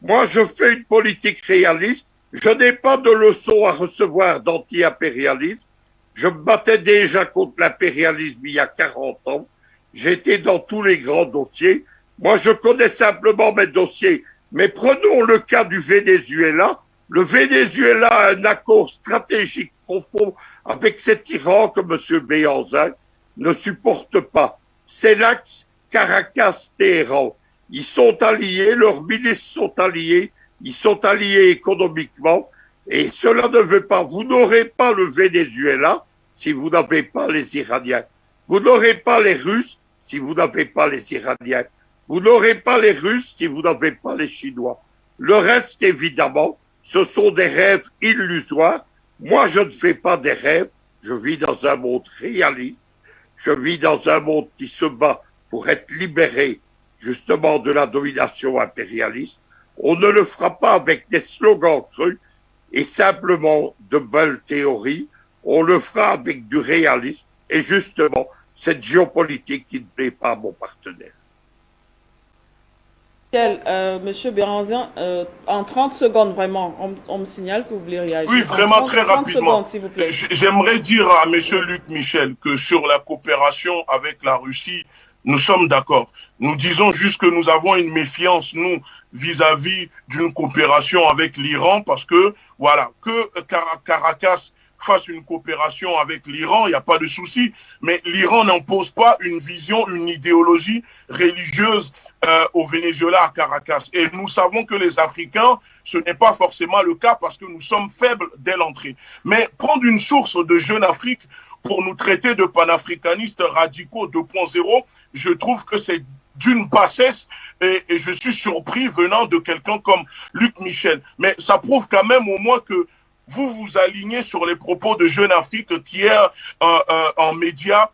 Moi, je fais une politique réaliste. Je n'ai pas de leçons à recevoir d'anti-impérialisme. Je me battais déjà contre l'impérialisme il y a 40 ans. J'étais dans tous les grands dossiers. Moi, je connais simplement mes dossiers. Mais prenons le cas du Venezuela. Le Venezuela a un accord stratégique profond avec cet Iran que M. Béhanzin ne supporte pas. C'est l'axe Caracas-Téhéran. Ils sont alliés, leurs milices sont alliés, ils sont alliés économiquement, et cela ne veut pas, vous n'aurez pas le Venezuela si vous n'avez pas les Iraniens. Vous n'aurez pas les Russes si vous n'avez pas les Iraniens. Vous n'aurez pas les Russes si vous n'avez pas les Chinois. Le reste, évidemment, ce sont des rêves illusoires. Moi, je ne fais pas des rêves, je vis dans un monde réaliste, je vis dans un monde qui se bat pour être libéré justement de la domination impérialiste. On ne le fera pas avec des slogans crus et simplement de belles théories. On le fera avec du réalisme et justement cette géopolitique qui ne plaît pas à mon partenaire. Monsieur Béhanzin, en 30 secondes, vraiment, on me signale que vous voulez réagir. Oui, vraiment 30, très rapidement. Secondes, j'aimerais dire à monsieur Luc Michel que sur la coopération avec la Russie, nous sommes d'accord. Nous disons juste que nous avons une méfiance, nous, vis-à-vis d'une coopération avec l'Iran, parce que, voilà, que Caracas fasse une coopération avec l'Iran, il n'y a pas de souci, mais l'Iran n'impose pas une vision, une idéologie religieuse au Venezuela, à Caracas. Et nous savons que les Africains, ce n'est pas forcément le cas parce que nous sommes faibles dès l'entrée. Mais prendre une source de Jeune Afrique pour nous traiter de panafricanistes radicaux 2.0, je trouve que c'est d'une bassesse et je suis surpris venant de quelqu'un comme Luc Michel. Mais ça prouve quand même au moins que vous vous alignez sur les propos de Jeune Afrique qui est un média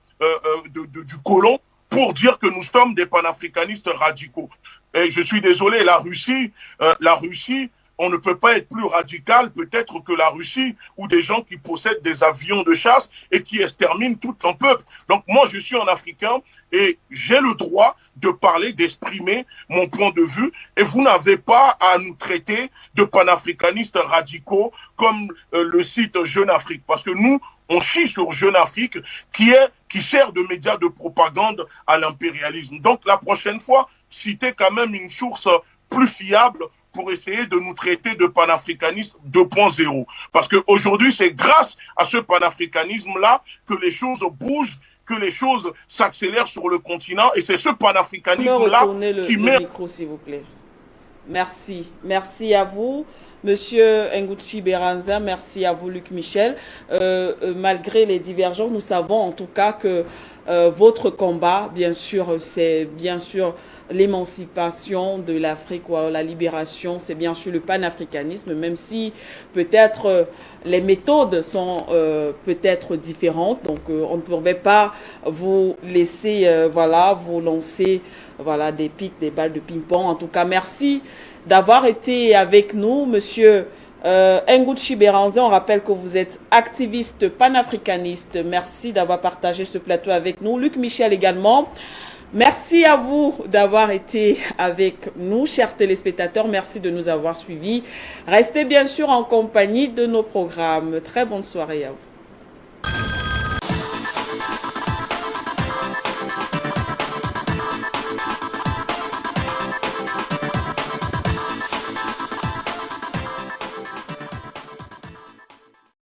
du colon pour dire que nous sommes des panafricanistes radicaux. Et je suis désolé, la Russie, on ne peut pas être plus radical peut-être que la Russie ou des gens qui possèdent des avions de chasse et qui exterminent tout un peuple. Donc moi, je suis un Africain et j'ai le droit de parler, d'exprimer mon point de vue et vous n'avez pas à nous traiter de panafricanistes radicaux comme le site Jeune Afrique. Parce que nous, on chie sur Jeune Afrique qui sert de média de propagande à l'impérialisme. Donc la prochaine fois, citez quand même une source plus fiable pour essayer de nous traiter de panafricanisme 2.0. Parce qu'aujourd'hui, c'est grâce à ce panafricanisme-là que les choses bougent, que les choses s'accélèrent sur le continent. Et c'est ce panafricanisme-là qui met... Le micro, s'il vous plaît. Merci. Merci à vous. Monsieur Nguchi Béhanzin, merci à vous, Luc Michel. Malgré les divergences, nous savons en tout cas que votre combat, bien sûr, c'est bien sûr l'émancipation de l'Afrique, ou la libération, c'est bien sûr le panafricanisme, même si peut-être les méthodes sont peut-être différentes. Donc, on ne pourrait pas vous laisser, voilà, vous lancer, voilà, des pics, des balles de ping-pong. En tout cas, merci d'avoir été avec nous, monsieur Nguchi Béhanzin. On rappelle que vous êtes activiste panafricaniste. Merci d'avoir partagé ce plateau avec nous. Luc Michel également. Merci à vous d'avoir été avec nous, chers téléspectateurs. Merci de nous avoir suivis. Restez bien sûr en compagnie de nos programmes. Très bonne soirée à vous.